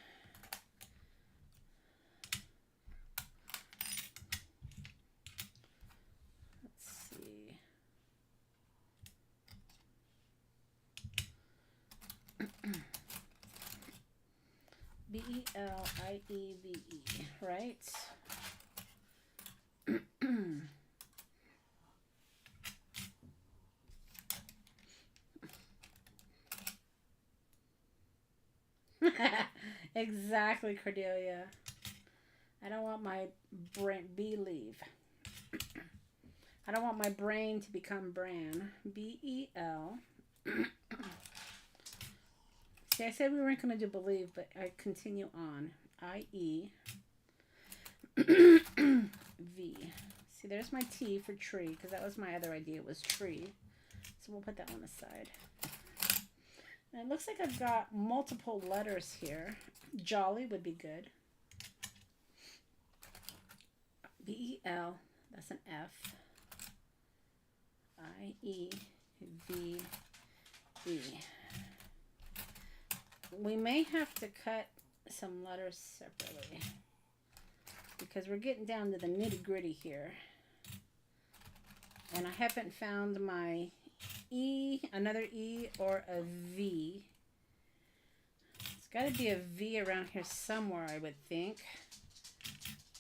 Let's see. B-E-L-I-E-V-E, right? Exactly, Cordelia. I don't want my brain, leave. I don't want my brain to become Bran. B-E-L. See, I said we weren't going to do believe, but I continue on. I-E. V. See, there's my T for tree, because that was my other idea, was tree. So we'll put that one aside. And it looks like I've got multiple letters here. Jolly would be good. B-E-L. That's an F. I-E-V-E. We may have to cut some letters separately, because we're getting down to the nitty-gritty here. And I haven't found my E, another E, or a V. It's got to be a V around here somewhere, I would think.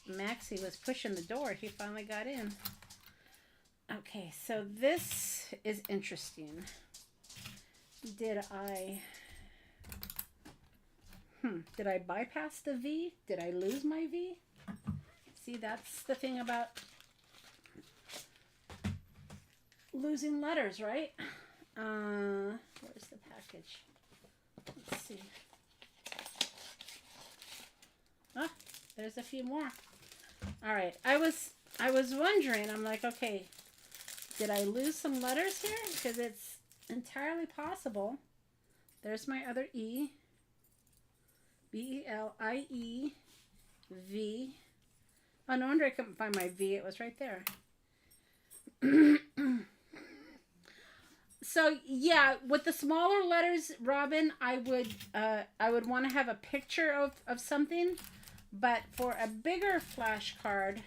Maxie was pushing the door. He finally got in. Okay, so this is interesting. Did I bypass the V? Did I lose my V? See, that's the thing about losing letters, right? Where's the package? Let's see. Ah, there's a few more. All right, I was wondering. I'm like, okay, did I lose some letters here? Because it's entirely possible. There's my other E. B-E-L-I-E-V. Oh, no wonder I couldn't find my V. It was right there. So yeah, with the smaller letters, Robin, I would want to have a picture of something, but for a bigger flashcard,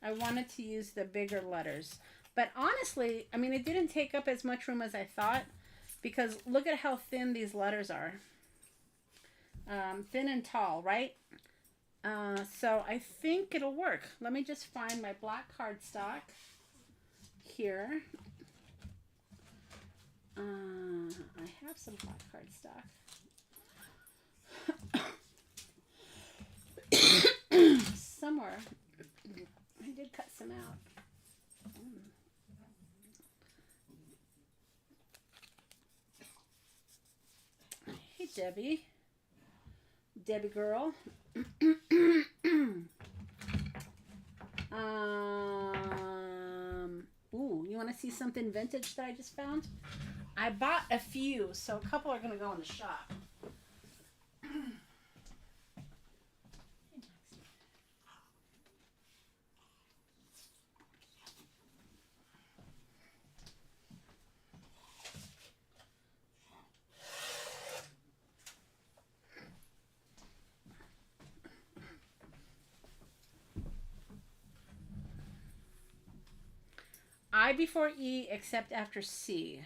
I wanted to use the bigger letters. But honestly, I mean, it didn't take up as much room as I thought, because look at how thin these letters are. Thin and tall, right? So I think it'll work. Let me just find my black cardstock here. I have some black cardstock somewhere. I did cut some out. Hey, Debbie. Debbie girl. Ooh, you want to see something vintage that I just found? I bought a few, so a couple are going to go in the shop. I before E except after C.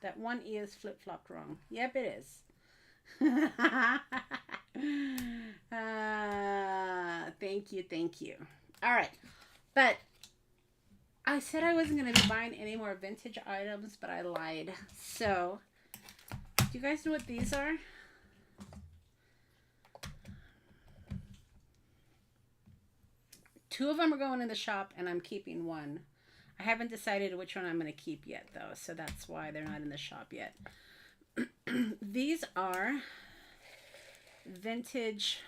That one E is flip-flopped wrong. Yep, it is. Thank you, thank you. All right. But I said I wasn't going to be buying any more vintage items, but I lied. So, do you guys know what these are? Two of them are going in the shop, and I'm keeping one. I haven't decided which one I'm going to keep yet, though, so that's why they're not in the shop yet. These are vintage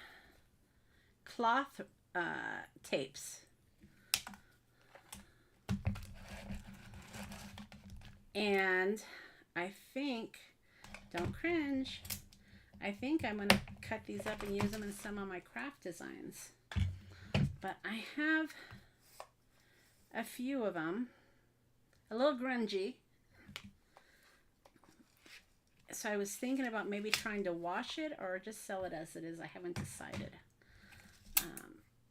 cloth tapes. And I think, don't cringe, I think I'm going to cut these up and use them in some of my craft designs. But I have a few of them, a little grungy. So I was thinking about maybe trying to wash it or just sell it as it is. I haven't decided.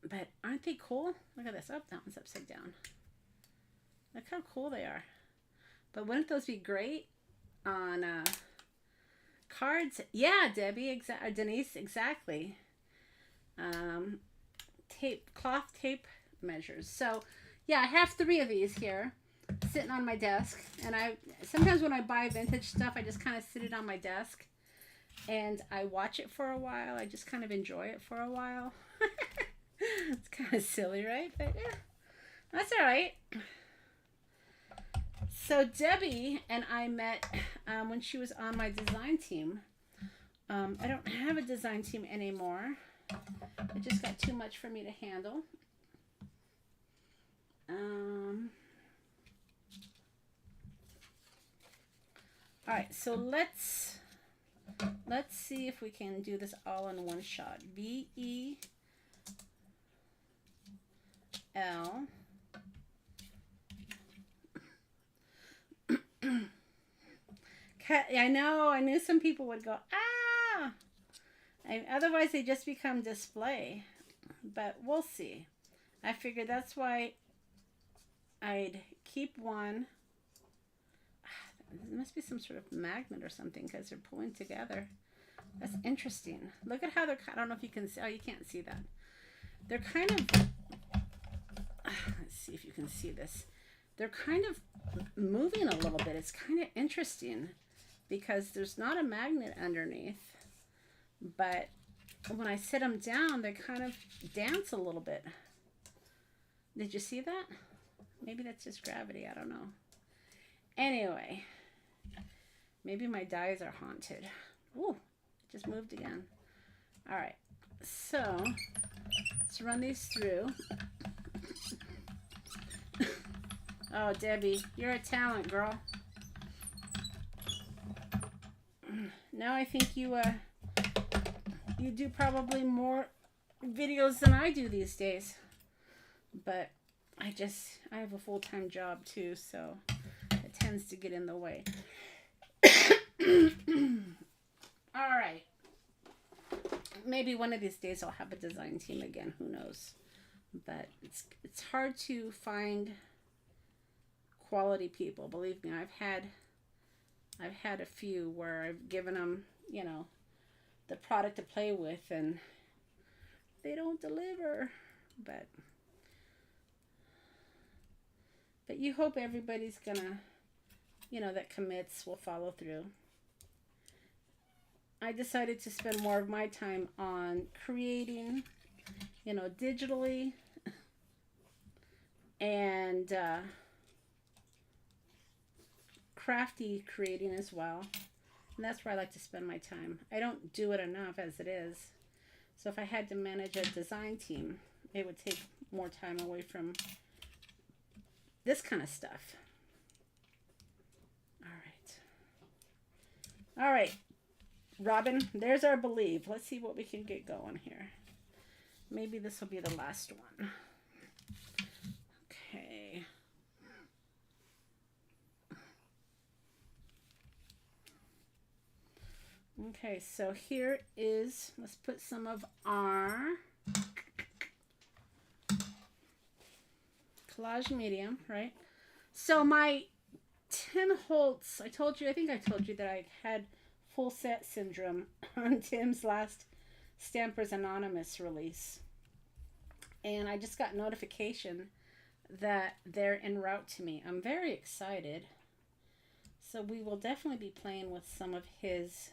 But aren't they cool? Look at this. Oh, that one's upside down. Look how cool they are. But wouldn't those be great on cards? Yeah, Debbie, Denise, exactly. Tape, cloth tape measures. So yeah, I have 3 of these here. sitting on my desk, and sometimes when I buy vintage stuff, I just kind of sit it on my desk and I watch it for a while. I just kind of enjoy it for a while. It's kind of silly, right? But yeah, that's all right. So Debbie and I met when she was on my design team. I don't have a design team anymore. It just got too much for me to handle. All right, so let's see if we can do this all in one shot. VEL. I know. I knew some people would go, ah. Otherwise, they just become display. But we'll see. I figured that's why I'd keep one. There must be some sort of magnet or something because they're pulling together. That's interesting. Look at how they're, I don't know if you can see. Oh, you can't see that. They're kind of, let's see if you can see this. They're kind of moving a little bit. It's kind of interesting because there's not a magnet underneath. But when I sit them down, they kind of dance a little bit. Did you see that? Maybe that's just gravity. I don't know. Anyway, maybe my dies are haunted. Ooh, it just moved again. All right, so let's run these through. Oh, Debbie, you're a talent, girl. Now I think you do probably more videos than I do these days. But I have a full-time job too, so it tends to get in the way. All right. Maybe one of these days I'll have a design team again. Who knows? But it's hard to find quality people. Believe me, I've had a few where I've given them, you know, the product to play with and they don't deliver. But you hope everybody's gonna, you know, that commits will follow through. I decided to spend more of my time on creating, you know, digitally and crafty creating as well. And that's where I like to spend my time. I don't do it enough as it is. So if I had to manage a design team, it would take more time away from this kind of stuff. All right, Robin, there's our believe. Let's see what we can get going here. Maybe this will be the last one. Okay. Okay, so here is, let's put some of our collage medium, right? So my Tim Holtz, I think I told you that I had full set syndrome on Tim's last Stampers Anonymous release. And I just got notification that they're en route to me. I'm very excited. So we will definitely be playing with some of his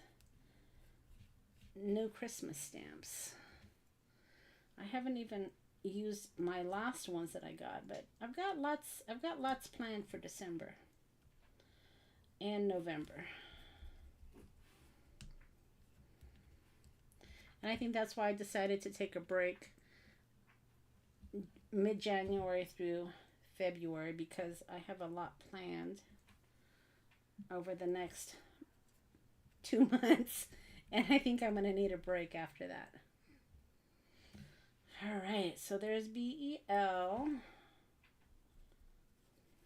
new Christmas stamps. I haven't even used my last ones that I got, but I've got lots planned for December and November. And I think that's why I decided to take a break mid-January through February, because I have a lot planned over the next 2 months, and I think I'm going to need a break after that. All right, so there's BEL.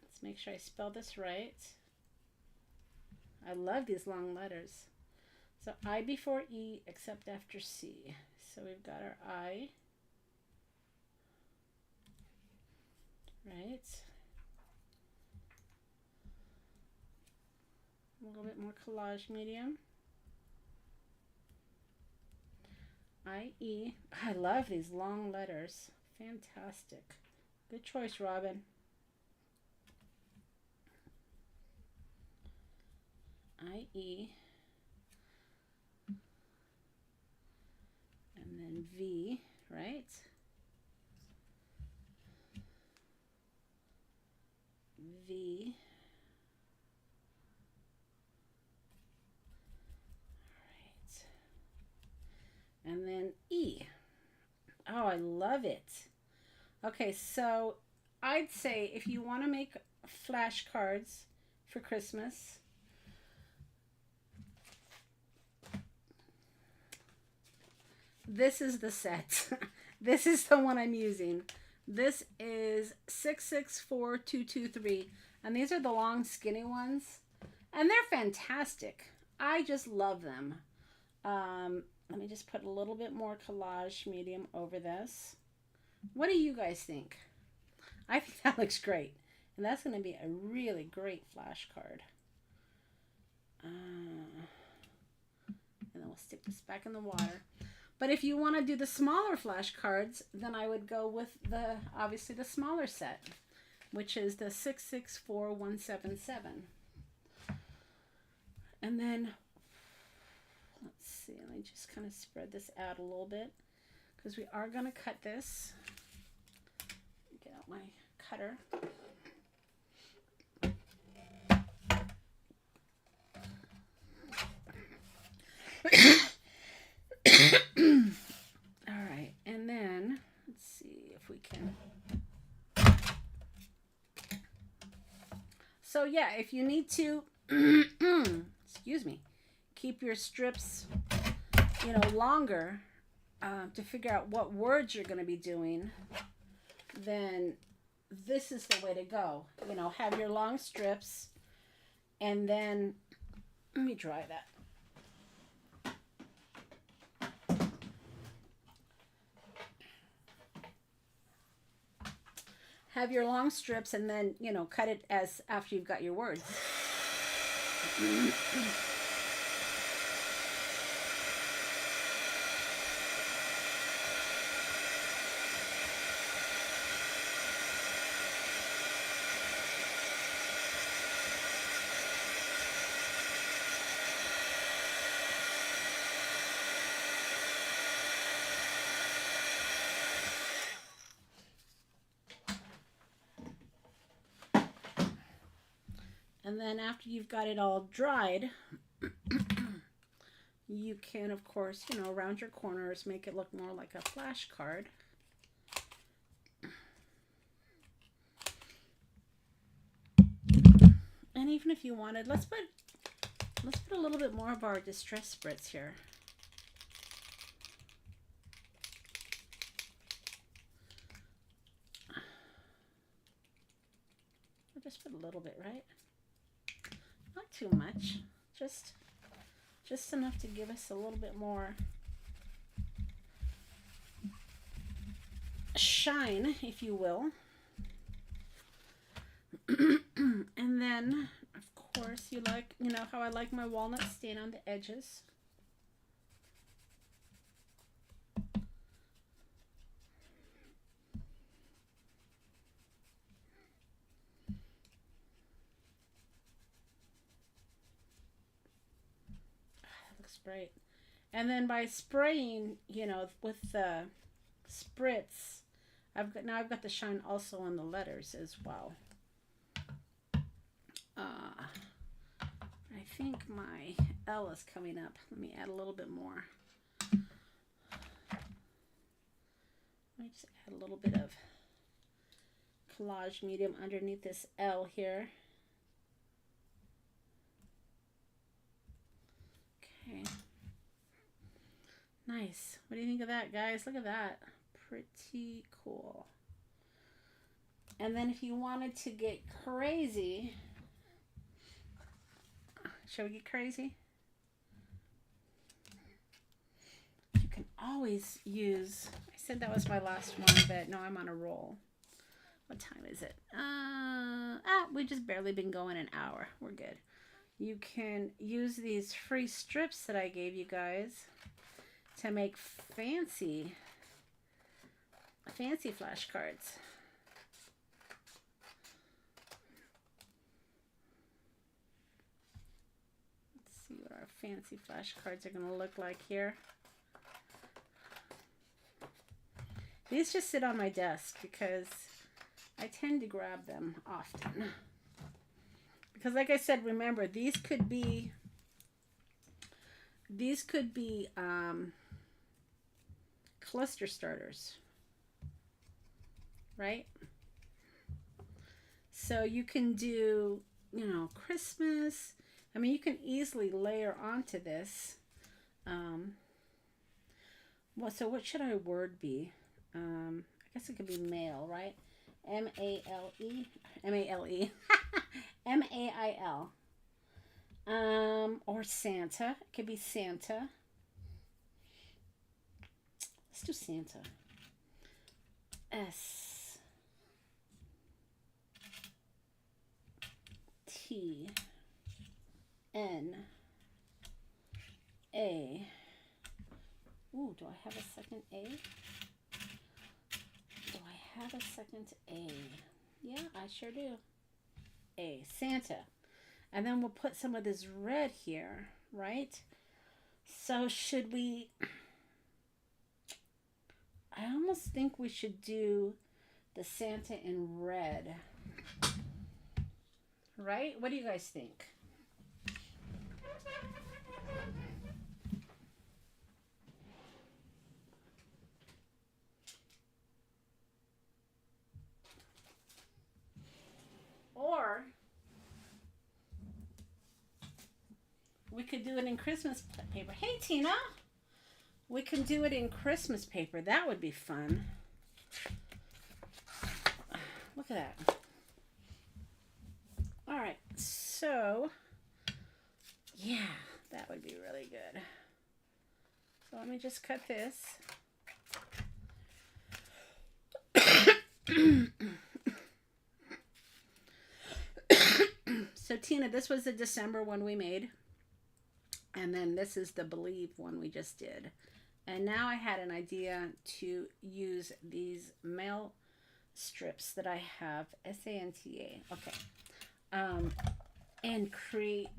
Let's make sure I spell this right. I love these long letters. So I before E except after C. So we've got our I. Right. A little bit more collage medium. I-E. I love these long letters. Fantastic. Good choice, Robin. E, and then V, right? V. All right. And then E. Oh, I love it. Okay, so I'd say if you want to make flashcards for Christmas, this is the set. This is the one I'm using. This is 664223, and these are the long skinny ones, and they're fantastic. I just love them. Let me just put a little bit more collage medium over this. What do you guys think? I think that looks great, and that's going to be a really great flashcard. And then we'll stick this back in the water. But if you want to do the smaller flashcards, then I would go with obviously the smaller set, which is the 664177. And then, let's see, let me just kind of spread this out a little bit, because we are going to cut this. Get out my cutter. All right, and then let's see if we can. So yeah, if you need to, excuse me, keep your strips, longer to figure out what words you're going to be doing, then this is the way to go. Have your long strips, and then let me dry that. Have your long strips, and then, cut it as after you've got your words. And then after you've got it all dried, you can, of course, around your corners, make it look more like a flashcard. And even if you wanted, let's put a little bit more of our distress spritz here. I'll just put a little bit, right? Not too much, just enough to give us a little bit more shine, if you will. And then, of course, you know how I like my walnut stain on the edges. Right, and then by spraying, with the spritz, I've got the shine also on the letters as well. I think my L is coming up. Let me add a little bit more. Let me just add a little bit of collage medium underneath this L here. Okay. Nice. What do you think of that, guys? Look at that. Pretty cool. And then if you wanted to get crazy, shall we get crazy? You can always use, I said that was my last one, but no, I'm on a roll. What time is it? We've just barely been going an hour. We're good. You can use these free strips that I gave you guys to make fancy flashcards. Let's See what our fancy flashcards are going to look like here. These just sit on my desk because I tend to grab them often. Because like I said, remember, these could be cluster starters, right? So you can do, you know, Christmas. I mean, you can easily layer onto this. Well, so what should our word be? I guess it could be mail, right? M-A-L-E. M-A-L-E. M-A-I-L. Or Santa. It could be Santa. Let's do Santa. S. T. N. A. Ooh, do I have a second A? Do I have a second A? Yeah, I sure do. A. Santa. And then we'll put some of this red here, right? So should we... I almost think we should do the Santa in red. Right? What do you guys think? Or we could do it in Christmas paper. Hey, Tina! We can do it in Christmas paper. That would be fun. Look at that. All right, so yeah, that would be really good. So let me just cut this. So Tina, this was the December one we made. And then this is the Believe one we just did. And now I had an idea to use these mail strips that I have, S-A-N-T-A, okay, and create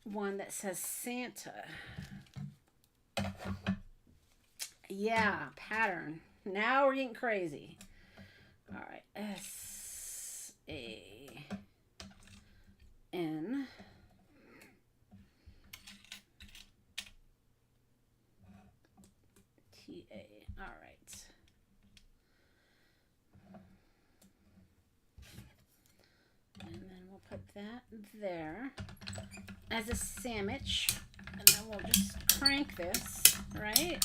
one that says Santa. Yeah, pattern. Now we're getting crazy. All right, S-A-N. T-A. All right. And then we'll put that there as a sandwich. And then we'll just crank this, right?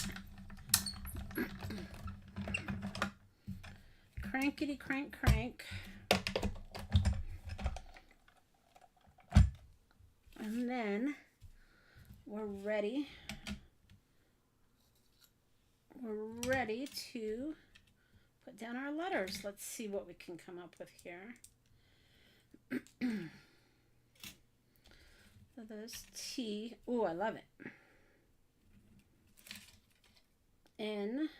Crankety crank crank. And then we're ready. We're ready to put down our letters. Let's see what we can come up with here. So there's T. Ooh, I love it. N.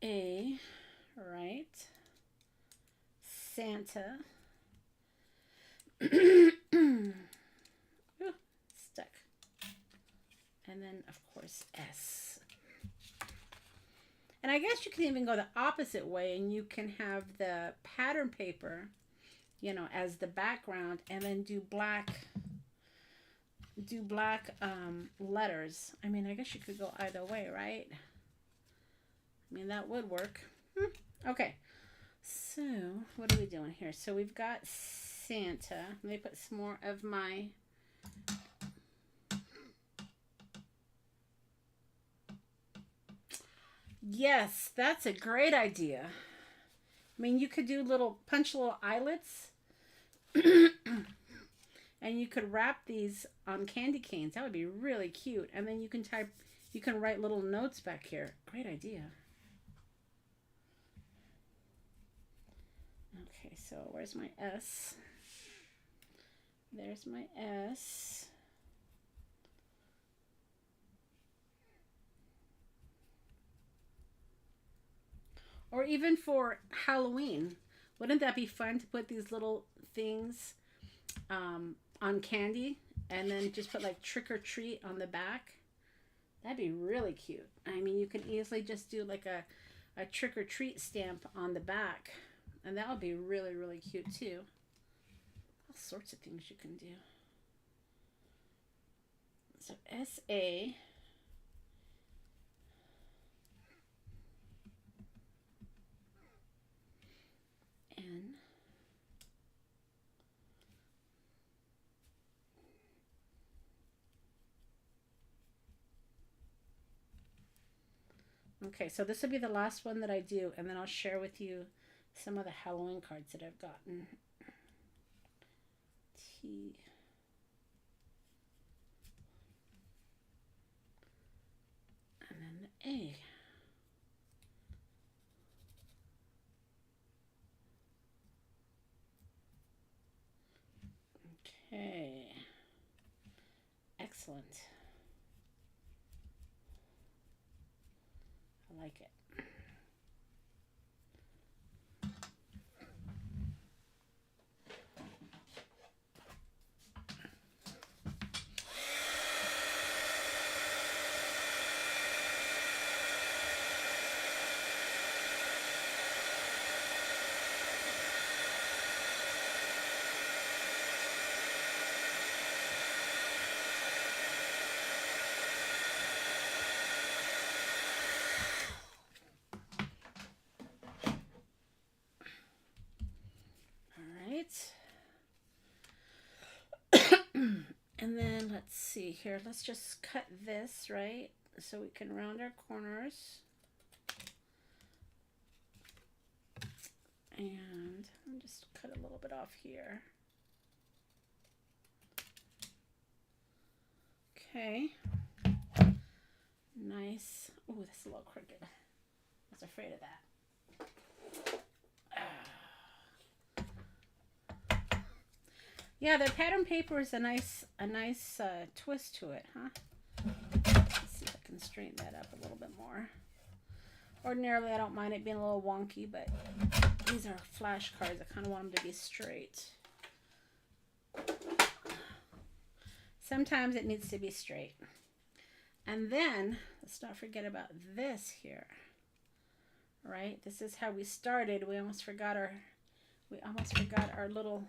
A. Right. Santa. Ooh, stuck. And then, of course, S. And I guess you can even go the opposite way, and you can have the pattern paper, you know, as the background, and then do black letters. I mean, I guess you could go either way, right? I mean, that would work. Okay. So, what are we doing here? So, we've got Santa. Let me put some more of my... Yes, that's a great idea. I mean, you could do punch little eyelets. And you could wrap these on candy canes. That would be really cute. And then you can write little notes back here. Great idea. Okay, so where's my S? There's my S. Or even for Halloween. Wouldn't that be fun to put these little things on candy and then just put like trick or treat on the back? That'd be really cute. I mean, you could easily just do like a trick or treat stamp on the back, and that would be really, really cute too. All sorts of things you can do. So SA. N. Okay, so this will be the last one that I do, and then I'll share with you some of the Halloween cards that I've gotten. T. And then the A. Okay. Excellent. I like it. And then let's see here. Let's just cut this, right? So we can round our corners. And I'll just cut a little bit off here. Okay. Nice. Oh, that's a little crooked. I was afraid of that. Yeah, the pattern paper is a nice twist to it, huh? Let's see if I can straighten that up a little bit more. Ordinarily, I don't mind it being a little wonky, but these are flash cards. I kind of want them to be straight. Sometimes it needs to be straight. And then, let's not forget about this here. Right? This is how we started. We almost forgot our little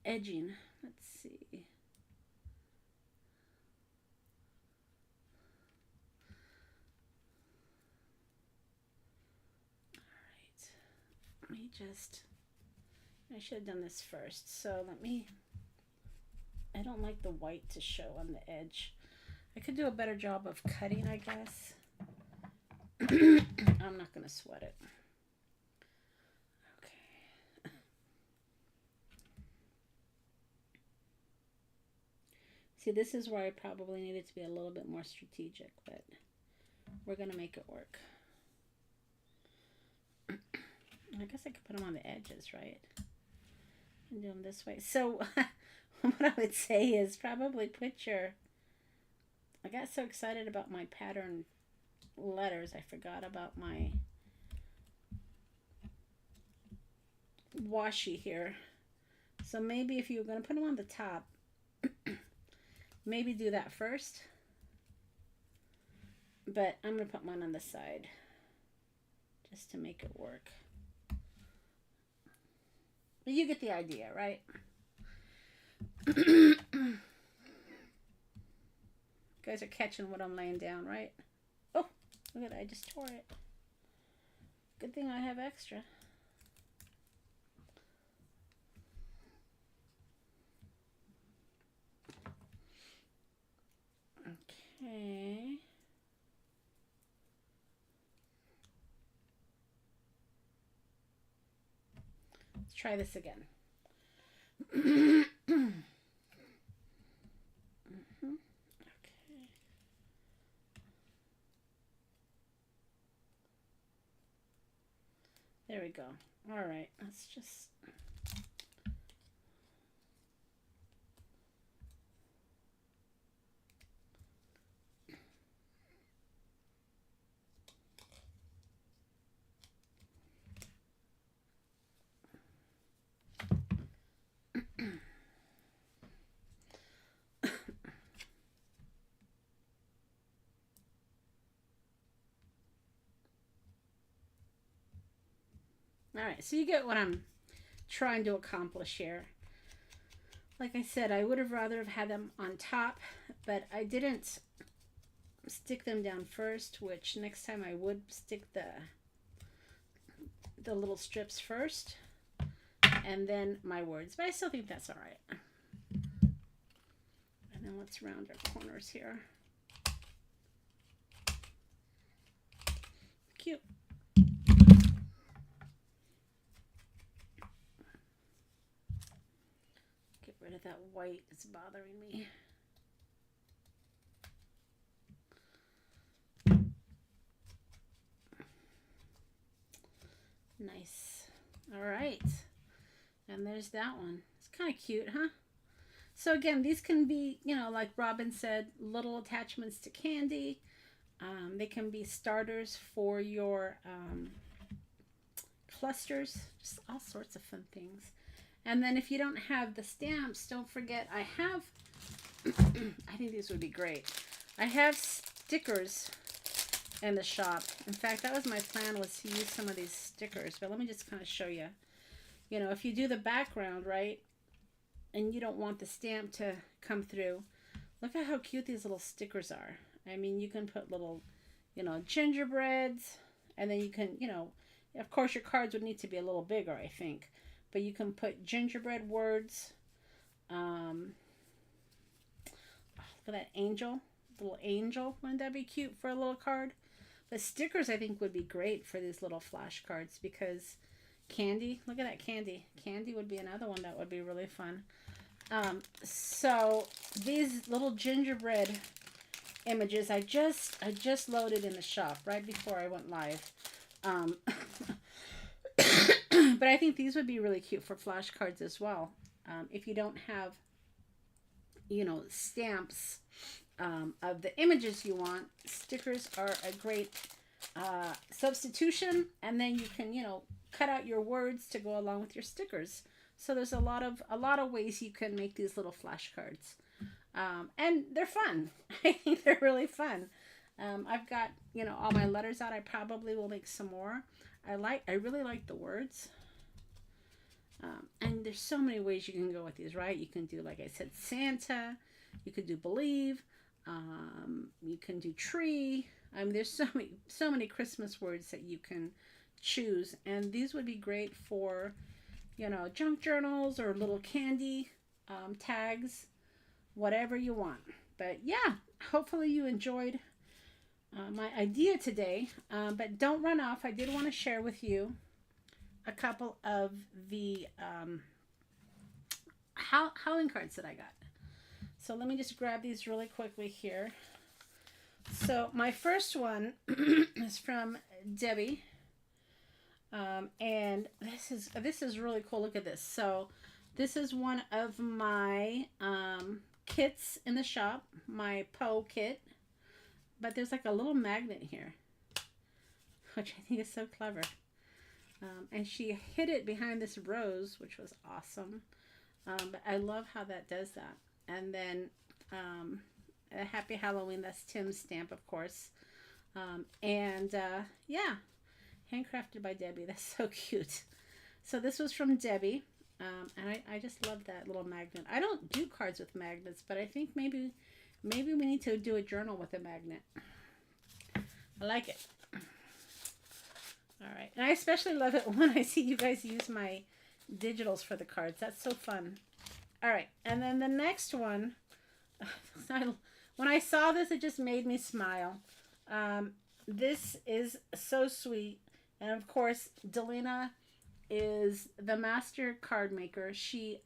edging. Let's see. All right. I should have done this first. So I don't like the white to show on the edge. I could do a better job of cutting, I guess. I'm not going to sweat it. See, this is where I probably needed to be a little bit more strategic, but we're going to make it work. I guess I could put them on the edges, right? And do them this way. So what I would say is probably I got so excited about my pattern letters, I forgot about my washi here. So maybe if you were going to put them on the top, maybe do that first, but I'm going to put mine on the side just to make it work. But you get the idea, right? You guys are catching what I'm laying down, right? Oh, look at that, I just tore it. Good thing I have extra. Okay. Let's try this again. Okay. There we go. All right, let's just... All right, so you get what I'm trying to accomplish here. Like I said, I would have rather have had them on top, but I didn't stick them down first, which next time I would stick the little strips first and then my words, but I still think that's all right. And then let's round our corners here. Cute. Get rid of that white, it's bothering me. Nice. All right. And there's that one. It's kind of cute, huh? So again, these can be, you know, like Robin said, little attachments to candy. They can be starters for your clusters. Just all sorts of fun things. And then if you don't have the stamps, don't forget I have, I think these would be great. I have stickers in the shop. In fact, that was my plan, was to use some of these stickers. But let me just kind of show you. You know, if you do the background, right, and you don't want the stamp to come through, look at how cute these little stickers are. I mean, you can put little, you know, gingerbreads, and then you can, you know, of course your cards would need to be a little bigger, I think. But you can put gingerbread words. Look at that angel, little angel. Wouldn't that be cute for a little card? But stickers, I think, would be great for these little flashcards because candy, look at that candy. Candy would be another one that would be really fun. So these little gingerbread images, I just loaded in the shop right before I went live. But I think these would be really cute for flashcards as well. If you don't have, you know, stamps of the images you want, stickers are a great substitution. And then you can, you know, cut out your words to go along with your stickers. So there's a lot of ways you can make these little flashcards. And they're fun. I think they're really fun. I've got, you know, all my letters out. I probably will make some more. I really like the words. And there's so many ways you can go with these, right? You can do, like I said, Santa. You could do believe. You can do tree. I mean, there's so many Christmas words that you can choose. And these would be great for, you know, junk journals or little candy tags, whatever you want. But yeah, hopefully you enjoyed my idea today. But don't run off. I did want to share with you a couple of the howling cards that I got. So let me just grab these really quickly here. So my first one is from Debbie. And this is really cool. Look at this. So this is one of my kits in the shop, my Poe kit. But there's like a little magnet here, which I think is so clever. And she hid it behind this rose, which was awesome. But I love how that does that. And then a Happy Halloween, that's Tim's stamp, of course. Yeah, handcrafted by Debbie. That's so cute. So this was from Debbie. And I just love that little magnet. I don't do cards with magnets, but I think maybe we need to do a journal with a magnet. I like it. All right. And I especially love it when I see you guys use my digitals for the cards. That's so fun. All right. And then the next one, when I saw this, it just made me smile. This is so sweet. And of course, Delina is the master card maker. She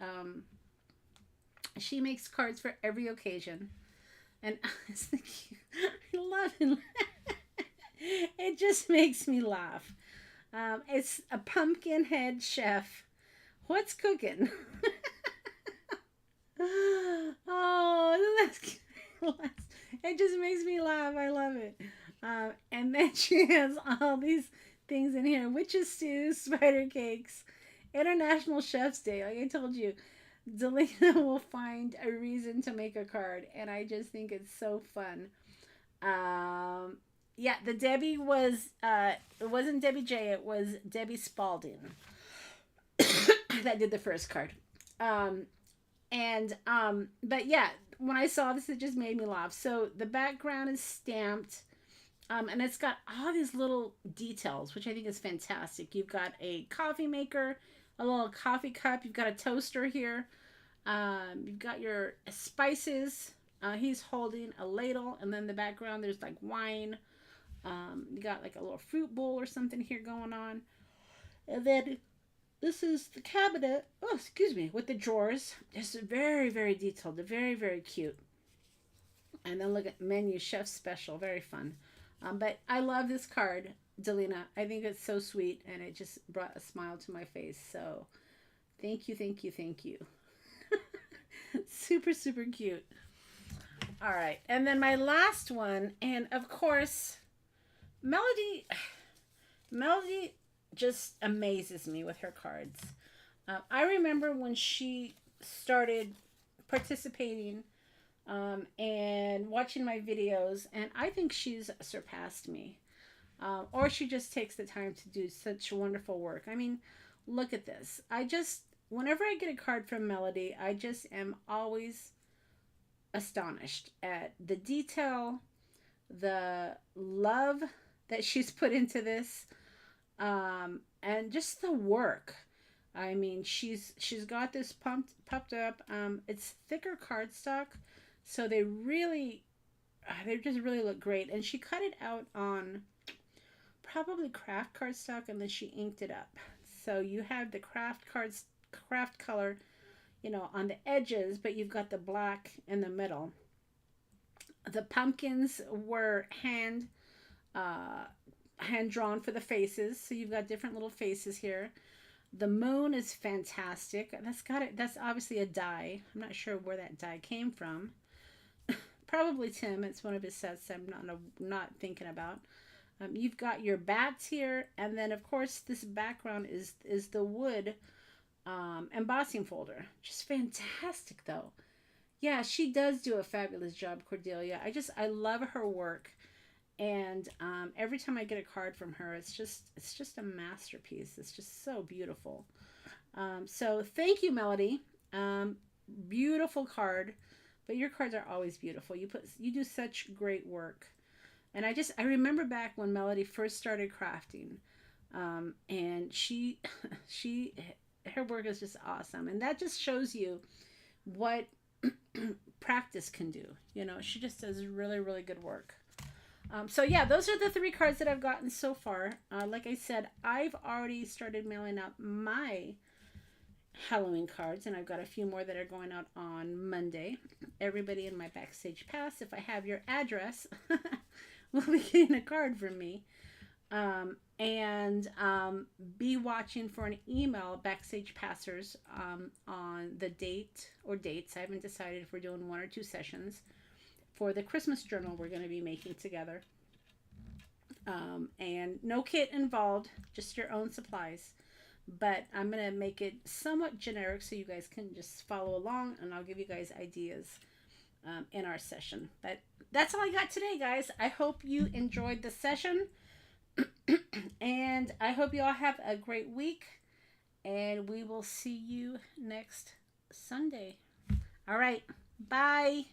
makes cards for every occasion. And I love it. It just makes me laugh. It's a pumpkin head chef. What's cooking? Oh, that's cute. It just makes me laugh. I love it. And then she has all these things in here. Witches stew, spider cakes, International Chef's Day. Like I told you, Delina will find a reason to make a card. And I just think it's so fun. Yeah, the Debbie was, it wasn't Debbie J, it was Debbie Spalding that did the first card. Um, but yeah, when I saw this, it just made me laugh. So the background is stamped, and it's got all these little details, which I think is fantastic. You've got a coffee maker, a little coffee cup. You've got a toaster here. You've got your spices. He's holding a ladle, and then the background there's like wine. You got like a little fruit bowl or something here going on, and then this is the cabinet. Oh, excuse me, with the drawers. It's very, very detailed. They're very, very cute. And then look at menu, chef special, very fun. But I love this card, Delina. I think it's so sweet, and it just brought a smile to my face. So thank you, thank you, thank you. Super, super cute. All right, and then my last one, and of course, Melody. Melody just amazes me with her cards. I remember when she started participating and watching my videos, and I think she's surpassed me. Or she just takes the time to do such wonderful work. I mean, look at this. Whenever I get a card from Melody, I just am always astonished at the detail, the love that she's put into this, and just the work. I mean, she's got this pumped up. It's thicker cardstock, so they just really look great. And she cut it out on probably craft cardstock, and then she inked it up. So you have the craft color, on the edges, but you've got the black in the middle. The pumpkins were hand drawn for the faces, so you've got different little faces here. The moon is fantastic. That's obviously a die. I'm not sure where that die came from. Probably Tim. It's one of his sets I'm not thinking about. You've got your bats here, and then of course this background is the wood embossing folder. Just fantastic though. Yeah, she does do a fabulous job, Cordelia. I love her work. And every time I get a card from her, it's just a masterpiece. It's just so beautiful. So thank you, Melody. Beautiful card, but your cards are always beautiful. You do such great work. And I remember back when Melody first started crafting, and her work is just awesome, and that just shows you what practice can do. She just does really, really good work. So yeah, those are the 3 cards that I've gotten so far. Like I said, I've already started mailing out my Halloween cards, and I've got a few more that are going out on Monday. Everybody in my Backstage Pass, if I have your address, will be getting a card from me. And be watching for an email, Backstage Passers, on the date or dates. I haven't decided if we're doing 1 or 2 sessions for the Christmas journal we're going to be making together. And no kit involved, just your own supplies. But I'm going to make it somewhat generic so you guys can just follow along, and I'll give you guys ideas in our session. But that's all I got today, guys. I hope you enjoyed the session. And I hope you all have a great week. And we will see you next Sunday. All right. Bye.